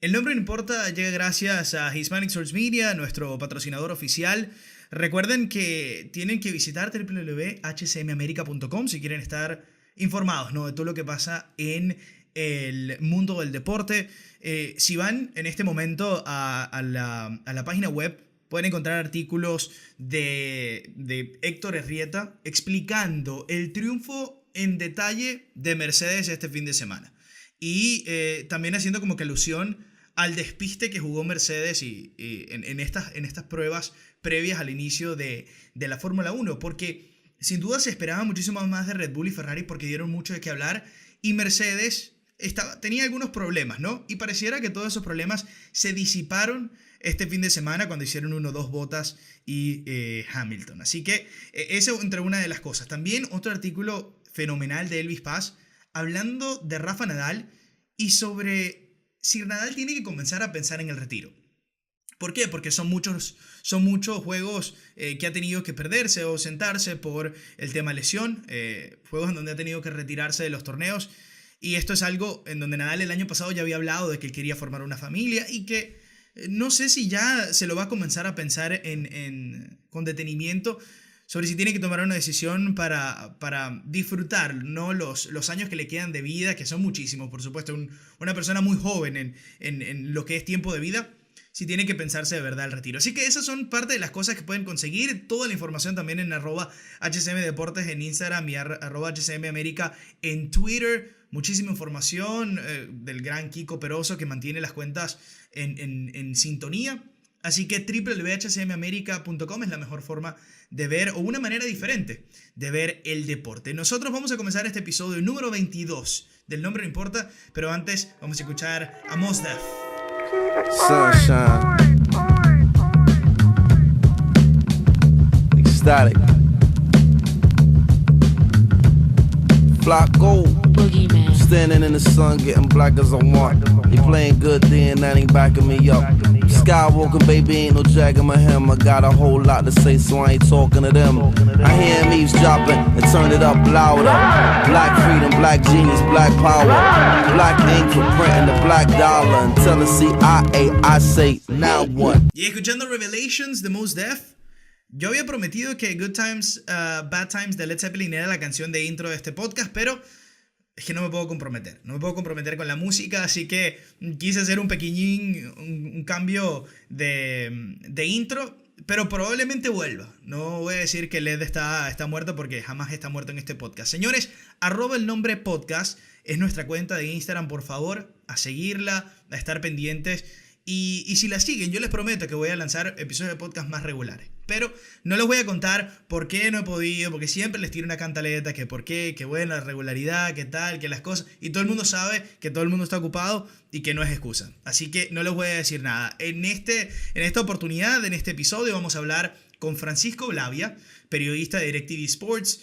El nombre no importa llega gracias a Hispanic Source Media, nuestro patrocinador oficial. Recuerden que tienen que visitar www.hcmamerica.com si quieren estar informados, ¿no?, de todo lo que pasa en el mundo del deporte. Si van en este momento a la página web, pueden encontrar artículos de Héctor Herrieta explicando el triunfo en detalle de Mercedes este fin de semana. Y también haciendo como que alusión al despiste que jugó Mercedes en estas pruebas previas al inicio de la Fórmula 1. Porque sin duda se esperaba muchísimo más de Red Bull y Ferrari porque dieron mucho de qué hablar. Y Mercedes tenía algunos problemas, ¿no? Y pareciera que todos esos problemas se disiparon este fin de semana cuando hicieron 1-2 Bottas y Hamilton. Así que eso entre una de las cosas. También otro artículo fenomenal de Elvis Paz hablando de Rafa Nadal y sobre si Nadal tiene que comenzar a pensar en el retiro. ¿Por qué? Porque son muchos juegos que ha tenido que perderse o sentarse por el tema lesión, juegos en donde ha tenido que retirarse de los torneos, y esto es algo en donde Nadal el año pasado ya había hablado de que él quería formar una familia y que no sé si ya se lo va a comenzar a pensar con detenimiento sobre si tiene que tomar una decisión para disfrutar, ¿no?, los años que le quedan de vida, que son muchísimos, por supuesto, una persona muy joven en lo que es tiempo de vida, si tiene que pensarse de verdad el retiro. Así que esas son parte de las cosas que pueden conseguir. Toda la información también en @HCMDeportes en Instagram y @HCMAmerica en Twitter. Muchísima información del gran Kiko Peroso que mantiene las cuentas en sintonía. Así que www.hcmamerica.com es la mejor forma de ver, o una manera diferente de ver el deporte. Nosotros vamos a comenzar este episodio número 22 del Nombre No Importa, pero antes vamos a escuchar a Mos Def. Sunshine, ecstatic, flock gold, Boogeyman. standing in the sun, getting black as I want. He playing good, then that ain't backing me up. Skywalker, baby, ain't no jagging my hem. I got a whole lot to say, so I ain't talking to them. I hear him eavesdropping and turn it up louder. Black freedom, black genius, black power. Black ink for printing the black dollar. Until the CIA, I say, now what? Y escuchando Revelations de Mos Def, yo había prometido que Good Times, Bad Times de Led Zeppelin era la canción de intro de este podcast, pero es que no me puedo comprometer con la música, así que quise hacer un pequeñín, un cambio de intro, pero probablemente vuelva. No voy a decir que Led está muerto porque jamás está muerto en este podcast. Señores, @el nombre podcast es nuestra cuenta de Instagram, por favor, a seguirla, a estar pendientes. Y si la siguen, yo les prometo que voy a lanzar episodios de podcast más regulares. Pero no les voy a contar por qué no he podido, porque siempre les tiro una cantaleta, que por qué, que buena regularidad, que tal, que las cosas. Y todo el mundo sabe que todo el mundo está ocupado y que no es excusa. Así que no les voy a decir nada. En esta oportunidad, en este episodio, vamos a hablar con Francisco Blavia, periodista de DirecTV Sports,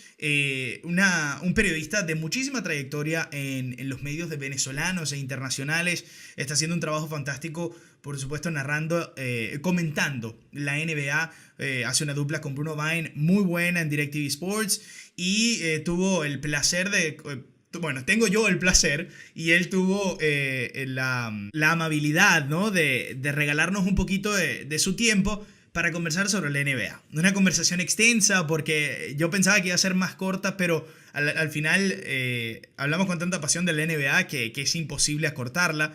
un periodista de muchísima trayectoria en los medios de venezolanos e internacionales. Está haciendo un trabajo fantástico, por supuesto, narrando, comentando la NBA. Hace una dupla con Bruno Vine muy buena en DirecTV Sports y tuvo el placer de... Bueno, tengo yo el placer y él tuvo la amabilidad, ¿no?, de regalarnos un poquito de su tiempo para conversar sobre la NBA. Una conversación extensa porque yo pensaba que iba a ser más corta, pero al final hablamos con tanta pasión de la NBA que es imposible acortarla.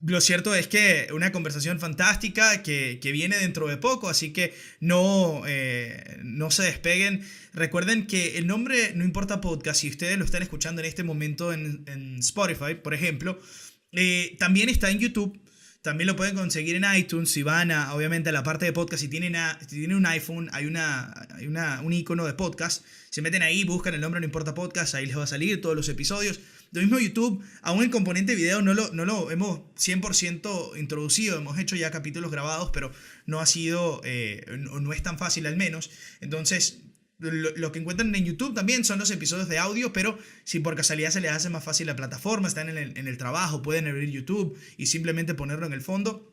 Lo cierto es que una conversación fantástica que viene dentro de poco, así que no se despeguen. Recuerden que el nombre No Importa Podcast, si ustedes lo están escuchando en este momento en Spotify, por ejemplo, también está en YouTube. También lo pueden conseguir en iTunes. Si van obviamente a la parte de podcast, si tienen un iPhone, hay un icono de podcast. Se meten ahí, buscan el nombre No Importa Podcast, ahí les va a salir todos los episodios. Lo mismo YouTube, aún el componente video no lo hemos 100% introducido. Hemos hecho ya capítulos grabados, pero no ha sido, no es tan fácil al menos. Entonces, lo que encuentran en YouTube también son los episodios de audio, pero si por casualidad se les hace más fácil la plataforma, están en el trabajo, pueden abrir YouTube y simplemente ponerlo en el fondo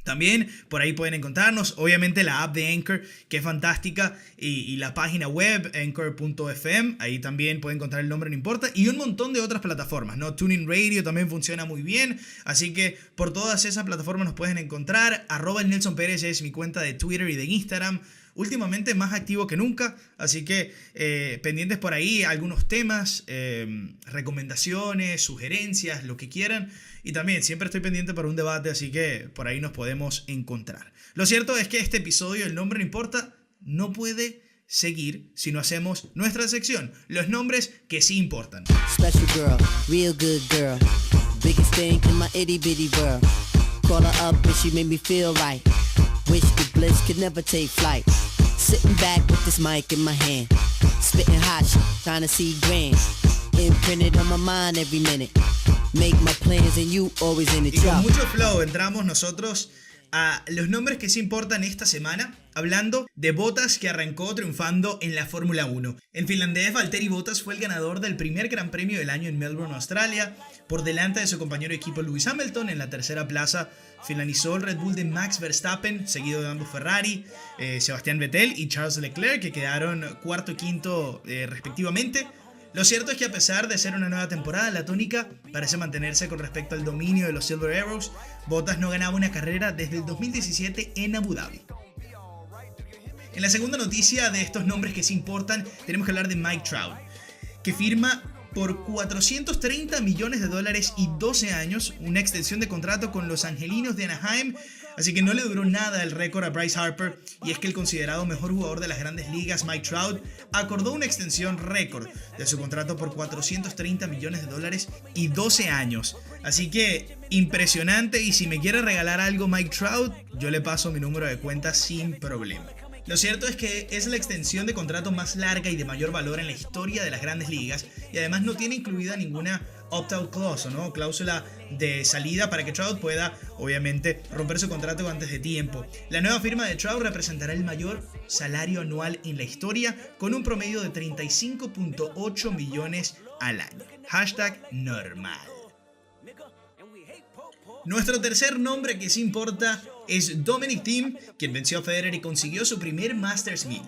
También por ahí pueden encontrarnos, obviamente la app de Anchor, que es fantástica, y la página web, anchor.fm, ahí también pueden encontrar el nombre, no importa, y un montón de otras plataformas, ¿no? TuneIn Radio también funciona muy bien, así que por todas esas plataformas nos pueden encontrar. @Nelson Pérez es mi cuenta de Twitter y de Instagram, últimamente más activo que nunca, así que pendientes por ahí, algunos temas, recomendaciones, sugerencias, lo que quieran. Y también siempre estoy pendiente para un debate, así que por ahí nos podemos encontrar. Lo cierto es que este episodio, El Nombre No Importa, no puede seguir si no hacemos nuestra sección, los nombres que sí importan. Special girl, real good girl, biggest thing in my itty bitty world. Call her up and she made me feel right. Wish the bliss could never take flight. Sitting back with this mic in my hand, spitting hot shit, trying to see grand. Imprinted on my mind every minute. Make my plans and you always in the Y con job. mucho flow entramos nosotros a los nombres que sí importan esta semana, hablando de Bottas, que arrancó triunfando en la Fórmula 1. En finlandés, Valtteri Bottas fue el ganador del primer Gran Premio del año en Melbourne, Australia, por delante de su compañero de equipo Lewis Hamilton. En la tercera plaza finalizó el Red Bull de Max Verstappen, seguido de ambos Ferrari, Sebastián Vettel y Charles Leclerc, que quedaron cuarto y quinto respectivamente. Lo cierto es que a pesar de ser una nueva temporada, la tónica parece mantenerse con respecto al dominio de los Silver Arrows. Bottas no ganaba una carrera desde el 2017 en Abu Dhabi. En la segunda noticia de estos nombres que sí importan, tenemos que hablar de Mike Trout, que firma por $430 millones y 12 años una extensión de contrato con los Angelinos de Anaheim. Así que no le duró nada el récord a Bryce Harper, y es que el considerado mejor jugador de las grandes ligas, Mike Trout, acordó una extensión récord de su contrato por $430 millones y 12 años. Así que impresionante, y si me quiere regalar algo Mike Trout, yo le paso mi número de cuenta sin problema. Lo cierto es que es la extensión de contrato más larga y de mayor valor en la historia de las grandes ligas, y además no tiene incluida ninguna opt-out clause, ¿no? Cláusula de salida para que Trout pueda, obviamente, romper su contrato antes de tiempo. La nueva firma de Trout representará el mayor salario anual en la historia, con un promedio de 35.8 millones al año. #normal. Nuestro tercer nombre que sí importa es Dominic Thiem, quien venció a Federer y consiguió su primer Masters 1000.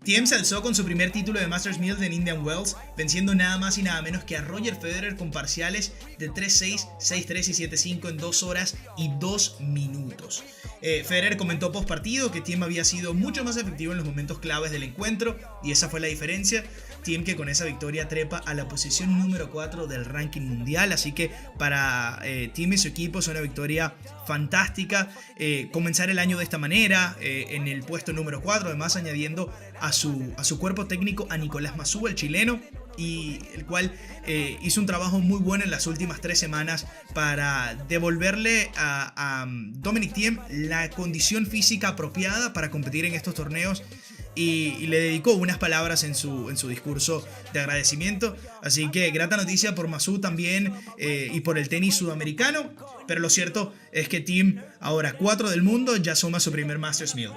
Thiem se alzó con su primer título de Masters 1000 en Indian Wells, venciendo nada más y nada menos que a Roger Federer con parciales de 3-6, 6-3 y 7-5 en 2 horas y 2 minutos. Federer comentó post partido que Thiem había sido mucho más efectivo en los momentos claves del encuentro, y esa fue la diferencia. Thiem, que con esa victoria trepa a la posición número 4 del ranking mundial, así que para Thiem y su equipo es una victoria fantástica. Comenzar el año de esta manera, en el puesto número 4, además añadiendo a su cuerpo técnico a Nicolás Masú, el chileno, y el cual hizo un trabajo muy bueno en las últimas 3 semanas para devolverle a Dominic Thiem la condición física apropiada para competir en estos torneos, y le dedicó unas palabras en su discurso de agradecimiento. Así que grata noticia por Masú también, y por el tenis sudamericano. Pero lo cierto es que Thiem, ahora 4 del mundo, ya suma su primer Masters 1000.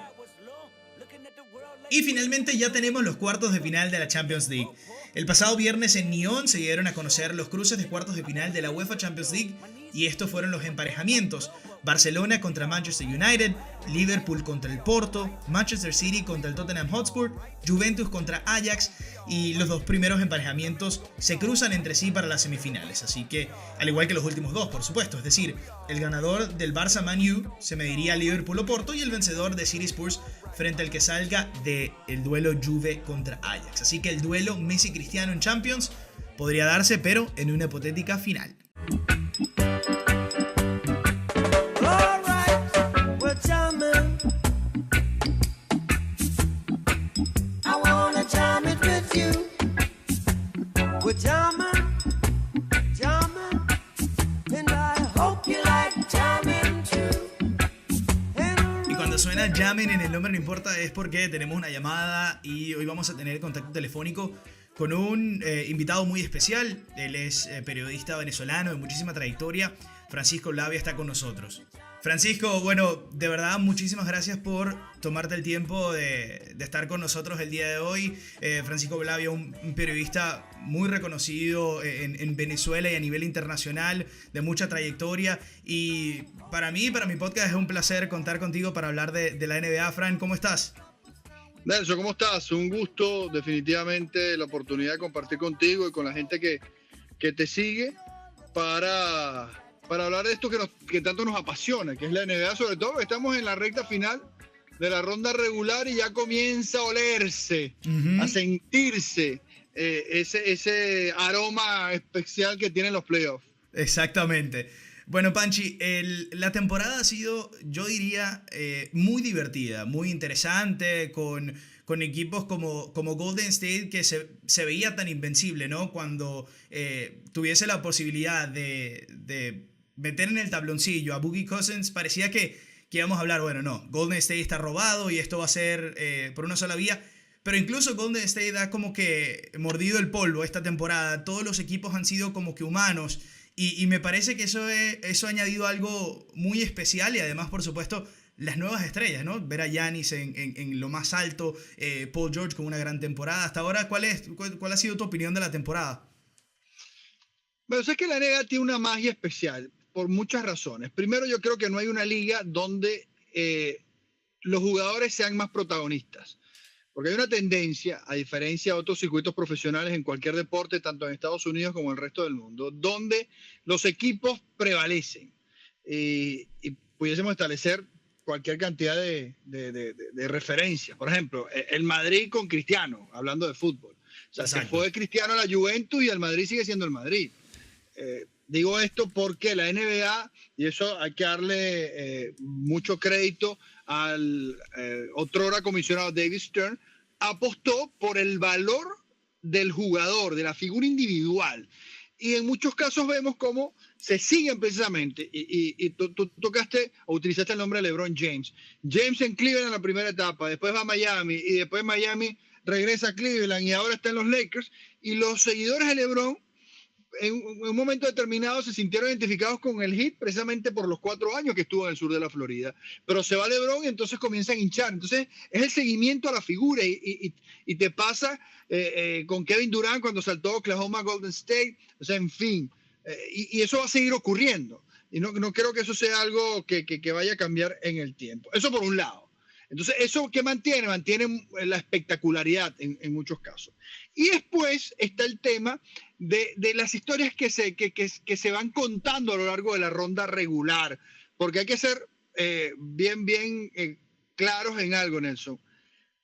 Y finalmente ya tenemos los cuartos de final de la Champions League. El pasado viernes en Nyon se dieron a conocer los cruces de cuartos de final de la UEFA Champions League, y estos fueron los emparejamientos: Barcelona contra Manchester United, Liverpool contra el Porto, Manchester City contra el Tottenham Hotspur, Juventus contra Ajax, y los dos primeros emparejamientos se cruzan entre sí para las semifinales. Así que, al igual que los últimos dos, por supuesto, es decir, el ganador del Barça Man U se mediría a Liverpool o Porto, y el vencedor de City Spurs frente al que salga del duelo Juve contra Ajax. Así que el duelo Messi-Cristiano en Champions podría darse, pero en una hipotética final. Suena Jammin' en El Nombre No Importa es porque tenemos una llamada, y hoy vamos a tener contacto telefónico con un invitado muy especial. Él es periodista venezolano de muchísima trayectoria. Francisco Labia está con nosotros. Francisco, bueno, de verdad muchísimas gracias por tomarte el tiempo de estar con nosotros el día de hoy. Francisco Blavia, un periodista muy reconocido en Venezuela y a nivel internacional, de mucha trayectoria. Y para mí, para mi podcast, es un placer contar contigo para hablar de la NBA. Fran, ¿cómo estás? Nelson, ¿cómo estás? Un gusto, definitivamente, la oportunidad de compartir contigo y con la gente que te sigue para hablar de esto que tanto nos apasiona, que es la NBA, sobre todo porque estamos en la recta final de la ronda regular y ya comienza a olerse, a sentirse ese aroma especial que tienen los playoffs. Exactamente. Bueno, Panchi, la temporada ha sido, yo diría, muy divertida, muy interesante, con equipos como Golden State, que se veía tan invencible, ¿no? Cuando tuviese la posibilidad de meter en el tabloncillo a Boogie Cousins, parecía que íbamos a hablar, bueno, no, Golden State está robado y esto va a ser por una sola vía. Pero incluso Golden State ha como que mordido el polvo esta temporada. Todos los equipos han sido como que humanos. Y me parece que eso ha añadido algo muy especial y además, por supuesto, las nuevas estrellas, ¿no? Ver a Giannis en lo más alto, Paul George con una gran temporada. Hasta ahora, ¿cuál ha sido tu opinión de la temporada? Bueno, es que la NBA tiene una magia especial por muchas razones. Primero, yo creo que no hay una liga donde los jugadores sean más protagonistas. Porque hay una tendencia, a diferencia de otros circuitos profesionales en cualquier deporte, tanto en Estados Unidos como en el resto del mundo, donde los equipos prevalecen y pudiésemos establecer cualquier cantidad de referencias. Por ejemplo, el Madrid con Cristiano, hablando de fútbol. O sea, se fue Cristiano a la Juventus y el Madrid sigue siendo el Madrid. Digo esto porque la NBA, y eso hay que darle mucho crédito al otrora comisionado David Stern, apostó por el valor del jugador, de la figura individual. Y en muchos casos vemos cómo se siguen precisamente, y tú tocaste o utilizaste el nombre de LeBron James. James en Cleveland en la primera etapa, después va a Miami, y después Miami regresa a Cleveland y ahora está en los Lakers. Y los seguidores de LeBron en un momento determinado se sintieron identificados con el Heat precisamente por los 4 años que estuvo en el sur de la Florida. Pero se va LeBron y entonces comienzan a hinchar. Entonces es el seguimiento a la figura y te pasa con Kevin Durant cuando saltó Oklahoma Golden State. O sea, en fin. Y eso va a seguir ocurriendo. Y no creo que eso sea algo que vaya a cambiar en el tiempo. Eso por un lado. Entonces, ¿eso qué mantiene? Mantiene la espectacularidad en muchos casos. Y después está el tema de las historias que se van contando a lo largo de la ronda regular. Porque hay que ser bien claros en algo, Nelson.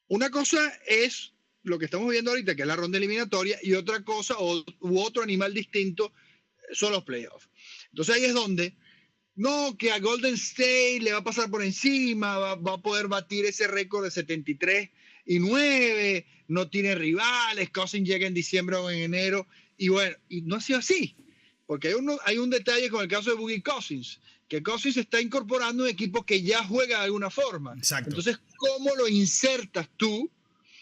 Una cosa es lo que estamos viendo ahorita, que es la ronda eliminatoria, y otra cosa, u otro animal distinto, son los playoffs. Entonces ahí es donde... No, que a Golden State le va a pasar por encima, va a poder batir ese récord de 73-9, no tiene rivales, Cousins llega en diciembre o en enero, y bueno, y no ha sido así, porque hay un detalle con el caso de Boogie Cousins, que Cousins está incorporando un equipo que ya juega de alguna forma. Exacto. Entonces, ¿cómo lo insertas tú?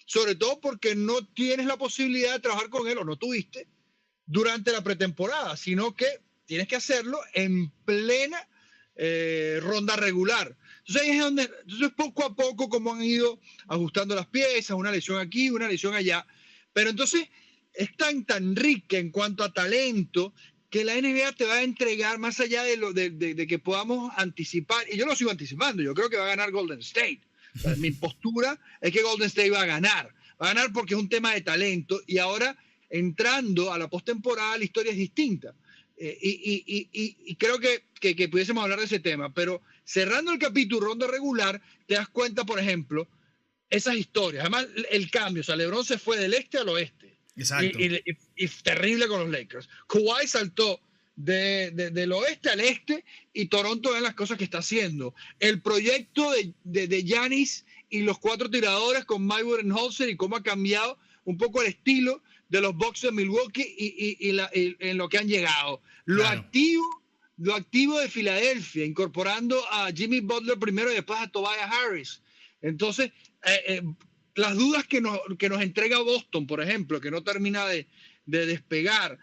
Sobre todo porque no tienes la posibilidad de trabajar con él, o no tuviste, durante la pretemporada, sino que tienes que hacerlo en plena ronda regular. Entonces ahí es donde, poco a poco, como han ido ajustando las piezas, una lesión aquí, una lesión allá, pero entonces es tan rica en cuanto a talento que la NBA te va a entregar más allá de que podamos anticipar, y yo lo sigo anticipando, yo creo que va a ganar Golden State. O sea, mi postura es que Golden State va a ganar porque es un tema de talento, y ahora entrando a la postemporada la historia es distinta. Y creo que pudiésemos hablar de ese tema, pero cerrando el capítulo ronda regular, te das cuenta, por ejemplo, esas historias. Además, el cambio, o sea, LeBron se fue del este al oeste. Exacto. Y terrible con los Lakers. Kawhi saltó del oeste al este y Toronto ven las cosas que está haciendo. El proyecto de Giannis y los 4 tiradores con Mike Budenholzer y cómo ha cambiado un poco el estilo de los Bucks de Milwaukee y en lo que han llegado. Lo activo de Filadelfia, incorporando a Jimmy Butler primero y después a Tobias Harris. Entonces, las dudas que nos entrega Boston, por ejemplo, que no termina de despegar.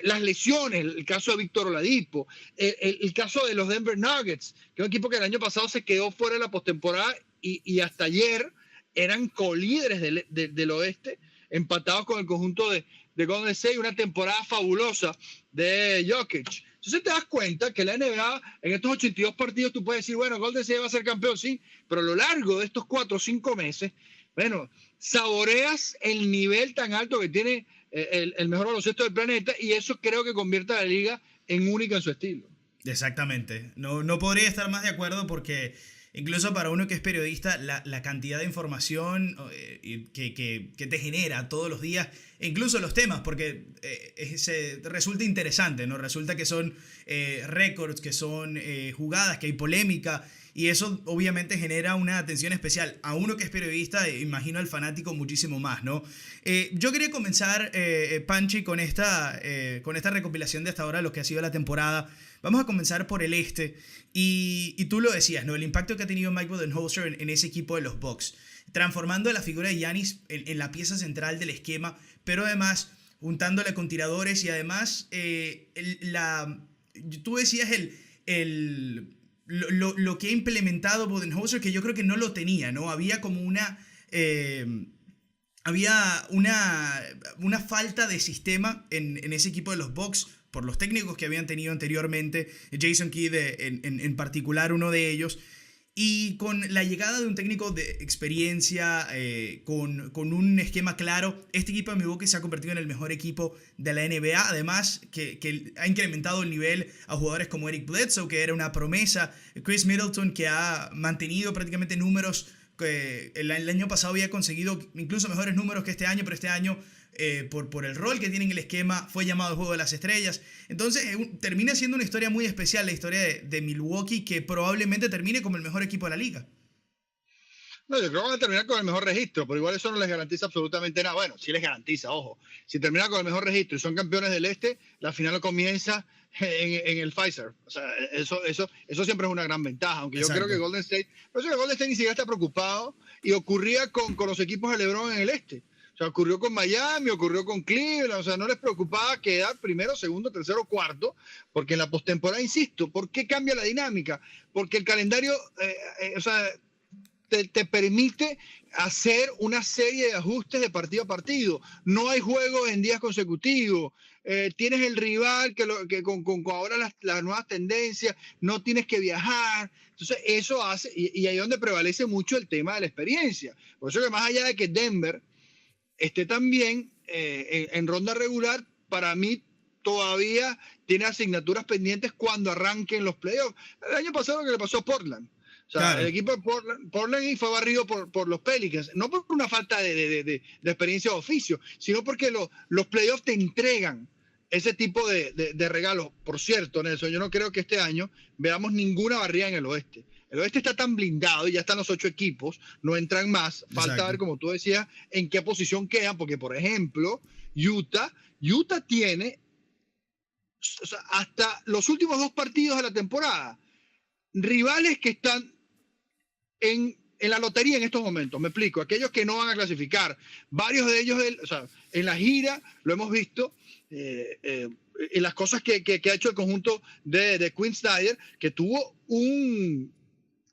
las lesiones, el caso de Víctor Oladipo, el caso de los Denver Nuggets, que es un equipo que el año pasado se quedó fuera de la postemporada y hasta ayer eran colíderes del oeste, empatados con el conjunto de Golden State, una temporada fabulosa de Jokic. Entonces te das cuenta que la NBA, en estos 82 partidos, tú puedes decir, bueno, Golden State va a ser campeón, sí, pero a lo largo de estos 4 o 5 meses, bueno, saboreas el nivel tan alto que tiene el mejor baloncesto del planeta, y eso creo que convierte a la liga en única en su estilo. Exactamente. No podría estar más de acuerdo porque incluso para uno que es periodista, la cantidad de información que te genera todos los días, e incluso los temas, porque resulta interesante, ¿no? Resulta que son récords, que son jugadas, que hay polémica, y eso obviamente genera una atención especial. A uno que es periodista, imagino al fanático muchísimo más, ¿no? Yo quería comenzar, Panchi, con esta recopilación de hasta ahora lo que ha sido la temporada. Vamos a comenzar por el este, y tú lo decías, ¿no? El impacto que ha tenido Mike Budenholzer en ese equipo de los Bucks, transformando la figura de Giannis en la pieza central del esquema, pero además juntándole con tiradores, y además tú decías lo que ha implementado Budenholzer, que yo creo que no lo tenía, ¿no? Había como había una falta de sistema en ese equipo de los Bucks por los técnicos que habían tenido anteriormente, Jason Kidd en particular, uno de ellos, y con la llegada de un técnico de experiencia, con un esquema claro, este equipo de Milwaukee se ha convertido en el mejor equipo de la NBA, además que ha incrementado el nivel a jugadores como Eric Bledsoe, que era una promesa, Chris Middleton, que ha mantenido prácticamente números que el año pasado había conseguido incluso mejores números que este año, pero este año por el rol que tiene en el esquema fue llamado el Juego de las Estrellas. Entonces termina siendo una historia muy especial, la historia de Milwaukee, que probablemente termine como el mejor equipo de la liga. No, yo creo que van a terminar con el mejor registro, pero igual eso no les garantiza absolutamente nada. Bueno, sí les garantiza, ojo. Si terminan con el mejor registro y son campeones del este, la final comienza en el Pfizer. O sea, eso siempre es una gran ventaja. Aunque Exacto. yo creo que Golden State ni siquiera está preocupado, y ocurría con los equipos de LeBron en el este. O sea, ocurrió con Miami, ocurrió con Cleveland. O sea, no les preocupaba quedar primero, segundo, tercero, cuarto, porque en la postemporada, insisto, ¿por qué cambia la dinámica? Porque el calendario, te permite hacer una serie de ajustes de partido a partido. No hay juegos en días consecutivos. Tienes el rival que con ahora las nuevas tendencias, no tienes que viajar. Entonces eso hace, y ahí es donde prevalece mucho el tema de la experiencia. Por eso que más allá de que Denver esté también en ronda regular, para mí todavía tiene asignaturas pendientes cuando arranquen los playoffs. El año pasado lo que le pasó a Portland. O sea, Claro. el equipo de Portland fue barrido por los Pelicans, no por una falta de experiencia o oficio, sino porque los playoffs te entregan ese tipo de regalos. Por cierto, Nelson, yo no creo que este año veamos ninguna barrida en el oeste. El oeste está tan blindado y ya están los 8 equipos, no entran más. Falta Exacto. ver, como tú decías, en qué posición quedan, porque, por ejemplo, Utah tiene, o sea, hasta los últimos 2 partidos de la temporada, rivales que están en la lotería en estos momentos. Me explico, aquellos que no van a clasificar. Varios de ellos, o sea, en la gira lo hemos visto, en las cosas que ha hecho el conjunto de Quinn Snyder, que tuvo un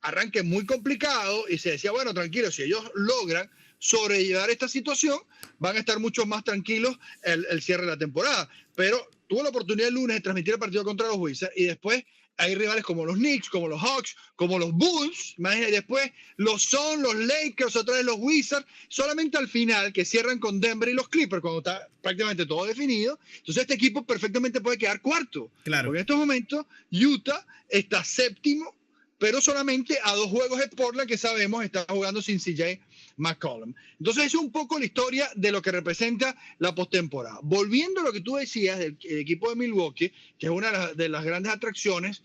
arranque muy complicado y se decía, bueno, tranquilo, si ellos logran sobrellevar esta situación, van a estar mucho más tranquilos el cierre de la temporada. Pero tuvo la oportunidad el lunes de transmitir el partido contra los Wizards, y después hay rivales como los Knicks, como los Hawks, como los Bulls, imagínate, después los Suns, los Lakers, otra vez los Wizards, solamente al final, que cierran con Denver y los Clippers, cuando está prácticamente todo definido. Entonces este equipo perfectamente puede quedar cuarto. Claro. Porque en estos momentos Utah está séptimo, pero solamente a 2 juegos de Portland, que sabemos está jugando sin CJ McCollum. Entonces es un poco la historia de lo que representa la postemporada. Volviendo a lo que tú decías del equipo de Milwaukee, que es una de las grandes atracciones,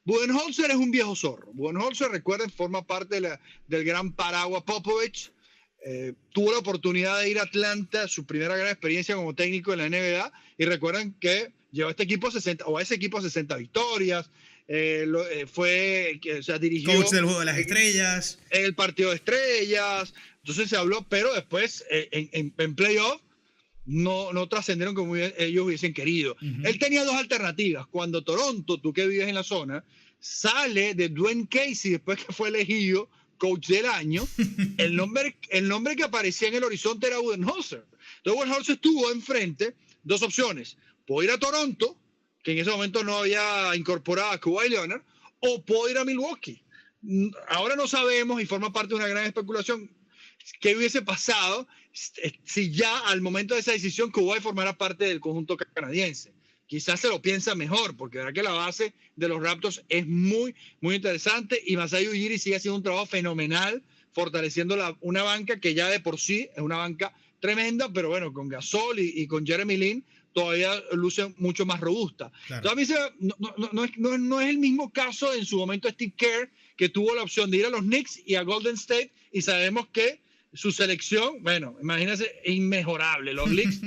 Budenholzer es un viejo zorro. Budenholzer, recuerden, forma parte del gran paraguas Popovich. Tuvo la oportunidad de ir a Atlanta, su primera gran experiencia como técnico en la NBA, y recuerden que llevó a este equipo a ese equipo a 60 victorias. Dirigió Coach del Juego de las Estrellas. el partido de estrellas. Entonces se habló, pero después en playoff no trascendieron como ellos hubiesen querido. Él tenía dos alternativas. Cuando Toronto, tú que vives en la zona, sale de Dwayne Casey después que fue elegido coach del año, el nombre que aparecía en el horizonte era Budenholzer. Entonces Budenholzer estuvo enfrente, dos opciones: puedo ir a Toronto, que en ese momento no había incorporado a Kawhi Leonard, o puedo ir a Milwaukee. Ahora no sabemos, y forma parte de una gran especulación, qué hubiese pasado si ya al momento de esa decisión Kawhi formara parte del conjunto canadiense. Quizás se lo piensa mejor, porque verá que la base de los Raptors es muy, muy interesante, y Masai Ujiri sigue haciendo un trabajo fenomenal, fortaleciendo una banca que ya de por sí es una banca tremenda, pero bueno, con Gasol y con Jeremy Lin todavía luce mucho más robusta. Claro. Entonces, a mí no es el mismo caso en su momento Steve Kerr, que tuvo la opción de ir a los Knicks y a Golden State, y sabemos que su selección, bueno, imagínense, inmejorable. Los Knicks,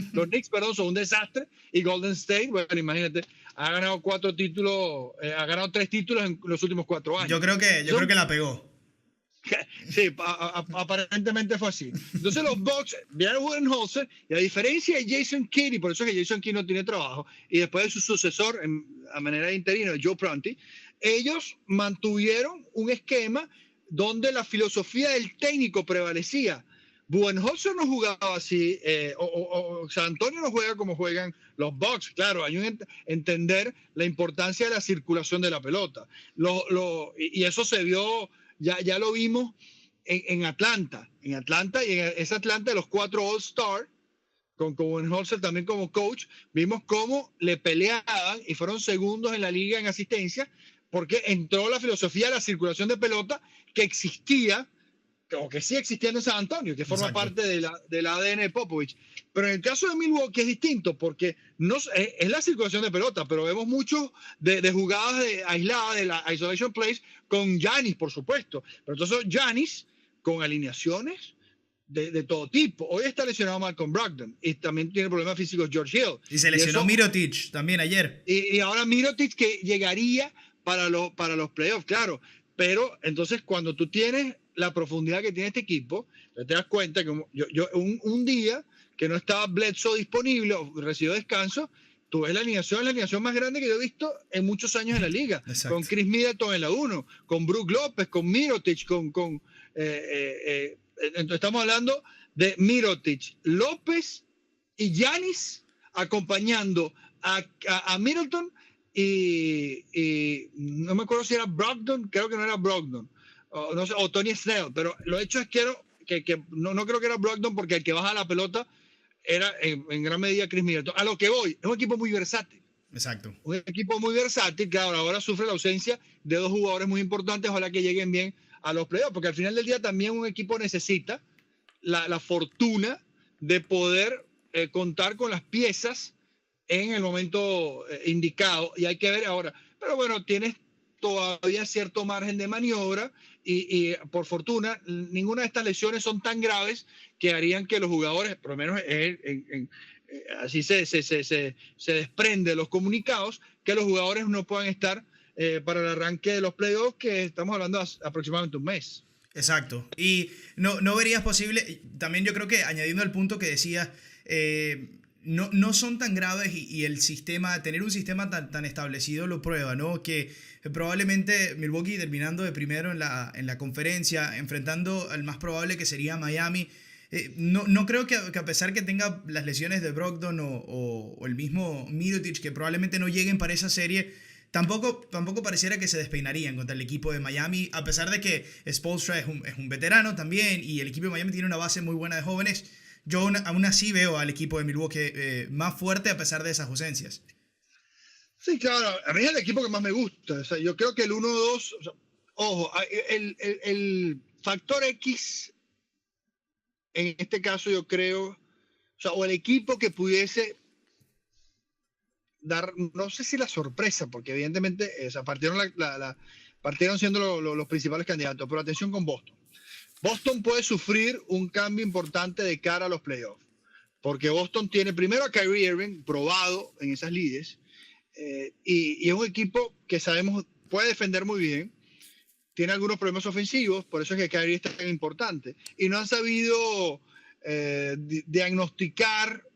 son un desastre, y Golden State, bueno, imagínate, ha ganado 3 títulos en los últimos 4 años. Yo creo que la pegó. Sí, aparentemente fue así. Entonces los Bucks vieron a Budenholzer, y a diferencia de Jason Kidd, y por eso es que Jason Kidd no tiene trabajo, y después de su sucesor a manera de interino, Joe Prunty, ellos mantuvieron un esquema donde la filosofía del técnico prevalecía. Budenholzer no jugaba así, o San Antonio no juega como juegan los Bucks. Claro, hay un entender la importancia de la circulación de la pelota. Y eso se vio, ya lo vimos en Atlanta. En Atlanta, y en esa Atlanta de los 4 All-Star, con Budenholzer también como coach, vimos cómo le peleaban y fueron segundos en la liga en asistencia, porque entró la filosofía de la circulación de pelota que existía, o que sí existía en San Antonio, que forma parte del ADN de Popovich. Pero en el caso de Milwaukee es distinto, porque es la circulación de pelota, pero vemos mucho de jugadas aisladas, de la isolation plays, con Giannis, por supuesto. Pero entonces Giannis, con alineaciones de todo tipo. Hoy está lesionado Malcolm Brogdon, y también tiene problemas físicos George Hill. Y se lesionó Mirotic también ayer. Y ahora Mirotic, que llegaría para los playoffs, claro. Pero entonces cuando tú tienes la profundidad que tiene este equipo, te das cuenta que un día que no estaba Bledsoe disponible o recibió descanso, tú ves la alineación más grande que yo he visto en muchos años en la liga. Exacto. Con Chris Middleton en la 1, con Brook López, con Mirotic, entonces estamos hablando de Mirotic, López y Giannis acompañando a Middleton, y no me acuerdo si era Brogdon, creo que no era Brogdon, o Tony Snell, pero lo hecho es que no creo que era Brogdon, porque el que baja la pelota era en gran medida Chris Middleton. A lo que voy, es un equipo muy versátil. Exacto. Un equipo muy versátil, claro, ahora sufre la ausencia de 2 jugadores muy importantes, ojalá que lleguen bien a los playoffs, porque al final del día también un equipo necesita la fortuna de poder contar con las piezas en el momento indicado, y hay que ver ahora. Pero bueno, tienes todavía cierto margen de maniobra, y por fortuna ninguna de estas lesiones son tan graves que harían que los jugadores, por lo menos así se desprende de los comunicados, que los jugadores no puedan estar para el arranque de los playoffs, que estamos hablando de aproximadamente un mes. Exacto. Y no verías posible, también yo creo que añadiendo al punto que decías, no son tan graves, y el sistema, tener un sistema tan establecido lo prueba, ¿no? Que probablemente Milwaukee terminando de primero en la conferencia, enfrentando al más probable que sería Miami. No creo que a pesar que tenga las lesiones de Brogdon o el mismo Mirotic, que probablemente no lleguen para esa serie, tampoco pareciera que se despeinarían contra el equipo de Miami, a pesar de que Spoelstra es un veterano también, y el equipo de Miami tiene una base muy buena de jóvenes. Yo aún así veo al equipo de Milwaukee más fuerte a pesar de esas ausencias. Sí, claro, a mí es el equipo que más me gusta. O sea, yo creo que el 1-2, o sea, ojo, el factor X, en este caso yo creo, o sea, o el equipo que pudiese dar, no sé si la sorpresa, porque evidentemente partieron siendo los principales candidatos, pero atención con Boston. Boston puede sufrir un cambio importante de cara a los playoffs, porque Boston tiene primero a Kyrie Irving, probado en esas lides, y es un equipo que sabemos puede defender muy bien, tiene algunos problemas ofensivos, por eso es que Kyrie es tan importante, y no han sabido diagnosticar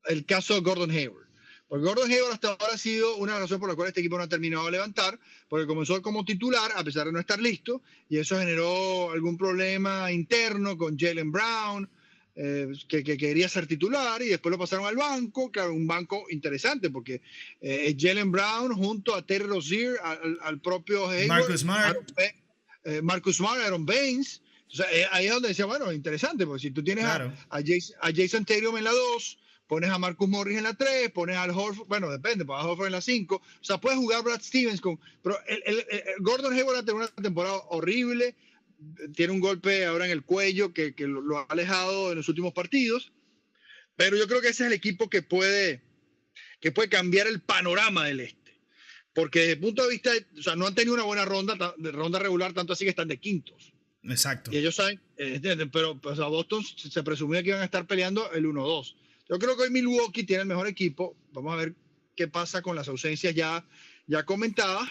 el caso de Gordon Hayward. Porque Gordon Hayward hasta ahora ha sido una razón por la cual este equipo no ha terminado de levantar, porque comenzó como titular a pesar de no estar listo, y eso generó algún problema interno con Jaylen Brown, que quería ser titular, y después lo pasaron al banco. Claro, un banco interesante, porque Jaylen Brown junto a Terry Rozier, al propio Hayward, Marcus Smart, Aaron Baines. O sea, ahí es donde decía, bueno, interesante, porque si tú tienes a Jason Tatum en la 2, pones a Marcus Morris en la 3, pones al Horford, bueno, depende, pones a Horford en la 5, o sea, puedes jugar Brad Stevens con... Pero Gordon Hayward ha tenido una temporada horrible, tiene un golpe ahora en el cuello que lo ha alejado en los últimos partidos, pero yo creo que ese es el equipo que puede cambiar el panorama del este, porque desde el punto de vista, o sea, no han tenido una buena ronda regular, tanto así que están de quintos. Exacto. Y ellos saben, pero pues, a Boston se presumía que iban a estar peleando el 1-2. Yo creo que hoy Milwaukee tiene el mejor equipo. Vamos a ver qué pasa con las ausencias ya comentadas.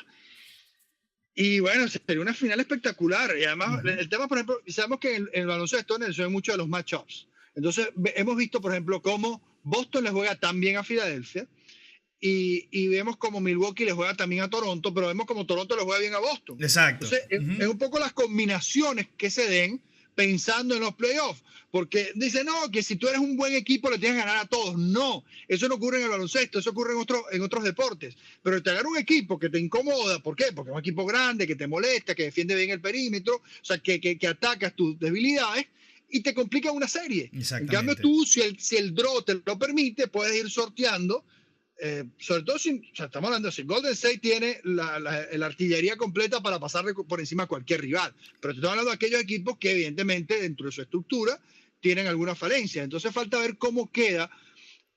Y bueno, sería una final espectacular. Y además, el tema, por ejemplo, sabemos que en el baloncesto se ve mucho de los matchups. Entonces, hemos visto, por ejemplo, cómo Boston le juega tan bien a Filadelfia. Y vemos como Milwaukee le juega también a Toronto, pero vemos como Toronto le juega bien a Boston. Exacto. Entonces, es un poco las combinaciones que se den pensando en los playoffs, porque dice, no, que si tú eres un buen equipo le tienes que ganar a todos. No, eso no ocurre en el baloncesto, eso ocurre en otros deportes, pero te agarra un equipo que te incomoda. ¿Por qué? Porque es un equipo grande, que te molesta, que defiende bien el perímetro, o sea, que atacas tus debilidades y te complica una serie. En cambio tú, si el draw te lo permite, puedes ir sorteando. Sobre todo, estamos hablando, si Golden State tiene la artillería completa para pasarle por encima a cualquier rival, pero estamos hablando de aquellos equipos que evidentemente dentro de su estructura tienen alguna falencia. Entonces falta ver cómo queda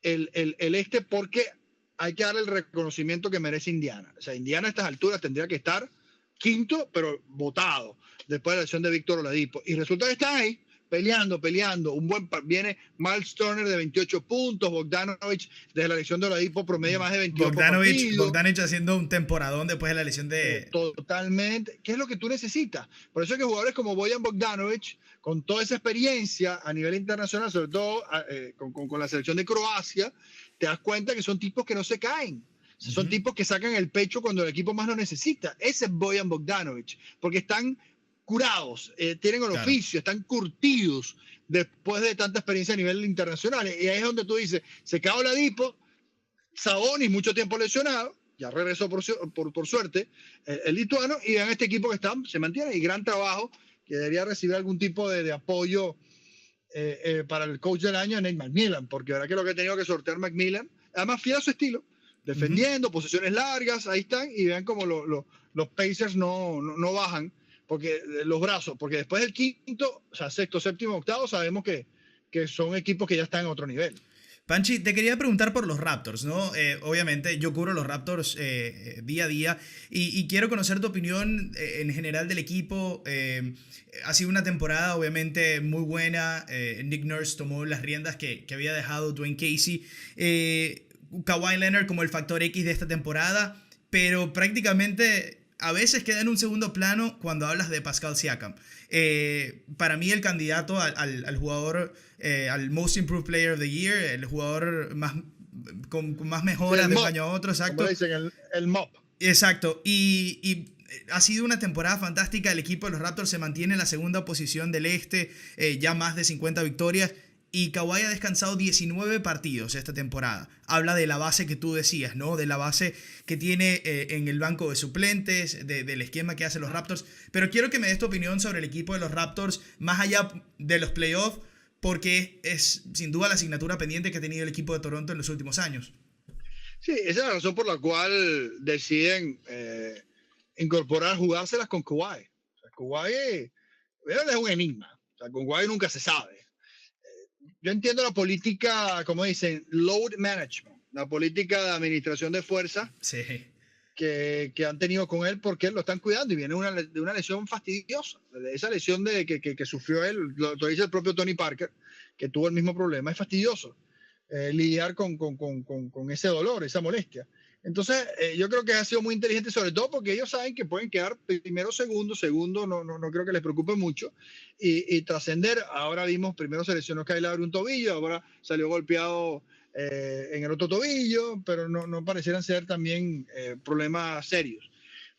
el este, porque hay que darle el reconocimiento que merece Indiana. O sea, Indiana a estas alturas tendría que estar quinto, pero votado después de la elección de Víctor Oladipo, y resulta que están ahí peleando. Viene Miles Turner de 28 puntos, Bogdanovic desde la elección de Oladipo promedio más de 28 Bogdanovic haciendo un temporadón después de la elección de... Totalmente. ¿Qué es lo que tú necesitas? Por eso es que jugadores como Bojan Bogdanovic, con toda esa experiencia a nivel internacional, sobre todo con la selección de Croacia, te das cuenta que son tipos que no se caen. Son tipos que sacan el pecho cuando el equipo más lo necesita. Ese es Bojan Bogdanovic, porque están curados, tienen el oficio, están curtidos después de tanta experiencia a nivel internacional. Y ahí es donde tú dices, se cae Oladipo, Sabonis mucho tiempo lesionado, ya regresó por suerte el lituano, y vean este equipo que se mantiene, y gran trabajo, que debería recibir algún tipo de apoyo para el coach del año, Nate McMillan, porque verdad que lo que ha tenido que sortear McMillan, además fiel a su estilo, defendiendo, posiciones largas, ahí están, y vean como los Pacers no bajan porque los brazos, porque después del quinto, o sea, sexto, séptimo, octavo, sabemos que son equipos que ya están en otro nivel. Panchi, te quería preguntar por los Raptors, ¿no? Obviamente yo cubro los Raptors día a día y quiero conocer tu opinión en general del equipo. Ha sido una temporada obviamente muy buena. Nick Nurse tomó las riendas que había dejado Dwayne Casey. Kawhi Leonard como el factor X de esta temporada, pero prácticamente a veces queda en un segundo plano cuando hablas de Pascal Siakam. Para mí el candidato al jugador, al Most Improved Player of the Year, el jugador con más mejoras de un año a otro, exacto. Como dicen, el MOP. Exacto, y ha sido una temporada fantástica. El equipo de los Raptors se mantiene en la segunda posición del este, ya más de 50 victorias. Y Kawhi ha descansado 19 partidos esta temporada. Habla de la base que tú decías, ¿no? De la base que tiene en el banco de suplentes, del esquema que hacen los Raptors. Pero quiero que me des tu opinión sobre el equipo de los Raptors, más allá de los playoffs, porque es sin duda la asignatura pendiente que ha tenido el equipo de Toronto en los últimos años. Sí, esa es la razón por la cual deciden jugárselas con Kawhi. O sea, Kawhi es un enigma. O sea, con Kawhi nunca se sabe. Yo entiendo la política, como dicen, load management, la política de administración de fuerza que han tenido con él, porque lo están cuidando y viene de una lesión fastidiosa. Esa lesión que sufrió él, lo dice el propio Tony Parker, que tuvo el mismo problema, es fastidioso lidiar con ese dolor, esa molestia. Entonces, yo creo que ha sido muy inteligente, sobre todo porque ellos saben que pueden quedar primero, segundo, no creo que les preocupe mucho, y trascender. Ahora vimos, primero se lesionó Kyle Lowry un tobillo, ahora salió golpeado en el otro tobillo, pero no parecieran ser también problemas serios.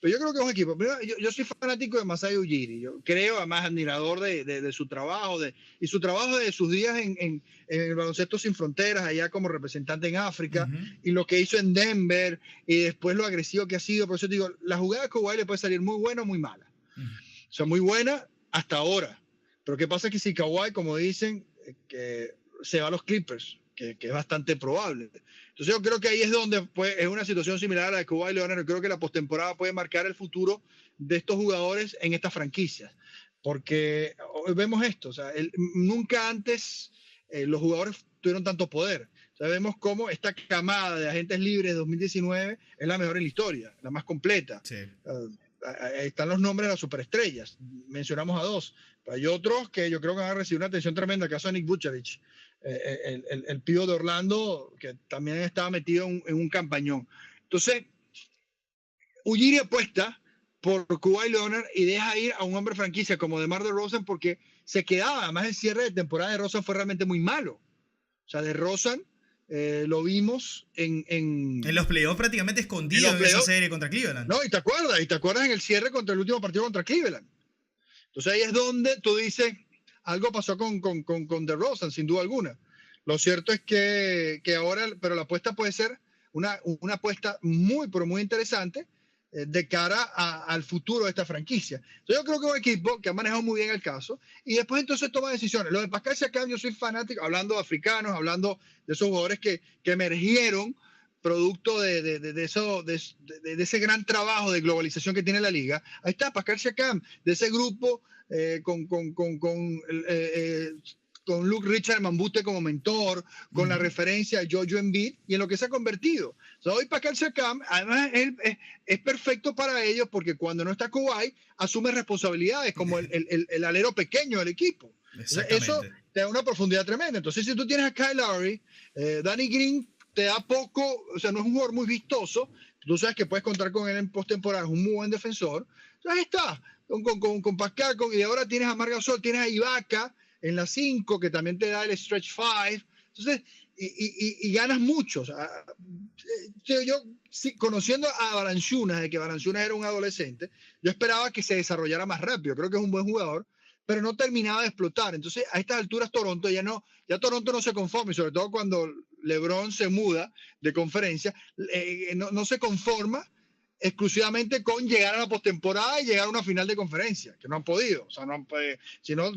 Pero yo creo que es un equipo. Primero, yo soy fanático de Masai Ujiri. Yo creo, además, admirador de su trabajo y su trabajo de sus días en el Baloncesto Sin Fronteras, allá como representante en África, y lo que hizo en Denver, y después lo agresivo que ha sido. Por eso te digo, la jugada de Kawhi le puede salir muy buena o muy mala. O sea, muy buena hasta ahora. Pero ¿qué pasa? Que si Kawhi, como dicen, que se va a los Clippers, que es bastante probable. Entonces yo creo que ahí es donde pues, es una situación similar a la de Kawhi Leonard. Yo creo que la postemporada puede marcar el futuro de estos jugadores en estas franquicias. Porque hoy vemos esto, o sea, nunca antes los jugadores tuvieron tanto poder. O sea, vemos cómo esta camada de agentes libres de 2019 es la mejor en la historia, la más completa. Sí. Están los nombres de las superestrellas. Mencionamos a dos. Pero hay otros que yo creo que van a recibir una atención tremenda. El caso de Nick Vucevic, el pío de Orlando, que también estaba metido en un campañón. Entonces, Ujiri apuesta por Kawhi Leonard y deja ir a un hombre franquicia como DeMar DeRozan porque se quedaba. Además, el cierre de temporada de DeRozan fue realmente muy malo. O sea, DeRozan lo vimos en los playoffs prácticamente escondido en esa serie contra Cleveland. No, y te acuerdas en el cierre contra el último partido contra Cleveland. Entonces ahí es donde tú dices, algo pasó con DeRozan, sin duda alguna. Lo cierto es que ahora, pero la apuesta puede ser una apuesta muy, pero muy interesante de cara al futuro de esta franquicia. Entonces yo creo que es un equipo que ha manejado muy bien el caso y después entonces toma decisiones. Lo de Pascal Siakam, yo soy fanático, hablando de africanos, hablando de esos jugadores que emergieron producto de ese gran trabajo de globalización que tiene la liga. Ahí está Pascal Siakam, de ese grupo con Luke Richard Mambute como mentor, con la referencia a Jojo Embiid y en lo que se ha convertido. O sea, hoy Pascal Siakam, además, es perfecto para ellos porque cuando no está Kawhi, asume responsabilidades como el alero pequeño del equipo. Eso te da una profundidad tremenda. Entonces, si tú tienes a Kyle Lowry, Danny Green te da poco, o sea, no es un jugador muy vistoso, tú sabes que puedes contar con él en postemporada, es un muy buen defensor. Entonces, ahí está, con Pascal, y ahora tienes a Marc Gasol, tienes a Ibaka en la 5, que también te da el stretch 5. Entonces, y ganas mucho. O sea, yo, sí, conociendo a Valanciunas, de que Valanciunas era un adolescente, yo esperaba que se desarrollara más rápido. Creo que es un buen jugador, pero no terminaba de explotar. Entonces, a estas alturas, Toronto ya Toronto no se conforma, y sobre todo cuando LeBron se muda de conferencia, no se conforma exclusivamente con llegar a la postemporada y llegar a una final de conferencia, que no han podido. O sea, sino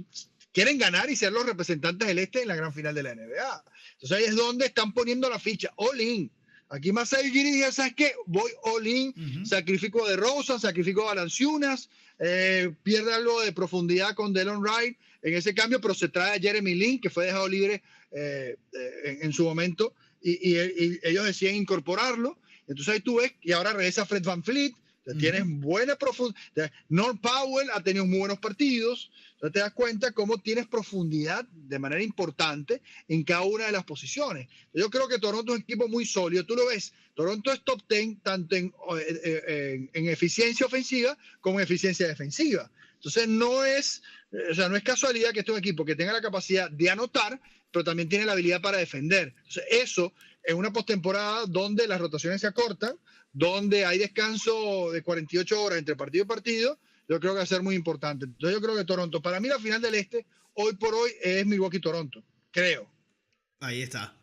quieren ganar y ser los representantes del este en la gran final de la NBA. Entonces ahí es donde están poniendo la ficha, all in. Aquí Masai Ujiri dice, ¿sabes qué? Voy all in, sacrifico a DeRozan, sacrifico a Valanciunas, pierde algo de profundidad con Delon Wright en ese cambio, pero se trae a Jeremy Lin, que fue dejado libre en su momento, y ellos deciden incorporarlo. Entonces ahí tú ves, y ahora regresa Fred VanVleet, tienes buena profundidad. Norm Powell ha tenido muy buenos partidos. Entonces te das cuenta cómo tienes profundidad de manera importante en cada una de las posiciones. Yo creo que Toronto es un equipo muy sólido. Tú lo ves, Toronto es top 10 tanto en eficiencia ofensiva como en eficiencia defensiva. Entonces no es casualidad que este es un equipo que tenga la capacidad de anotar, pero también tiene la habilidad para defender. Entonces eso es una postemporada donde las rotaciones se acortan, donde hay descanso de 48 horas entre partido y partido, yo creo que va a ser muy importante. Entonces yo creo que Toronto, para mí la final del este, hoy por hoy es Milwaukee-Toronto, creo. Ahí está.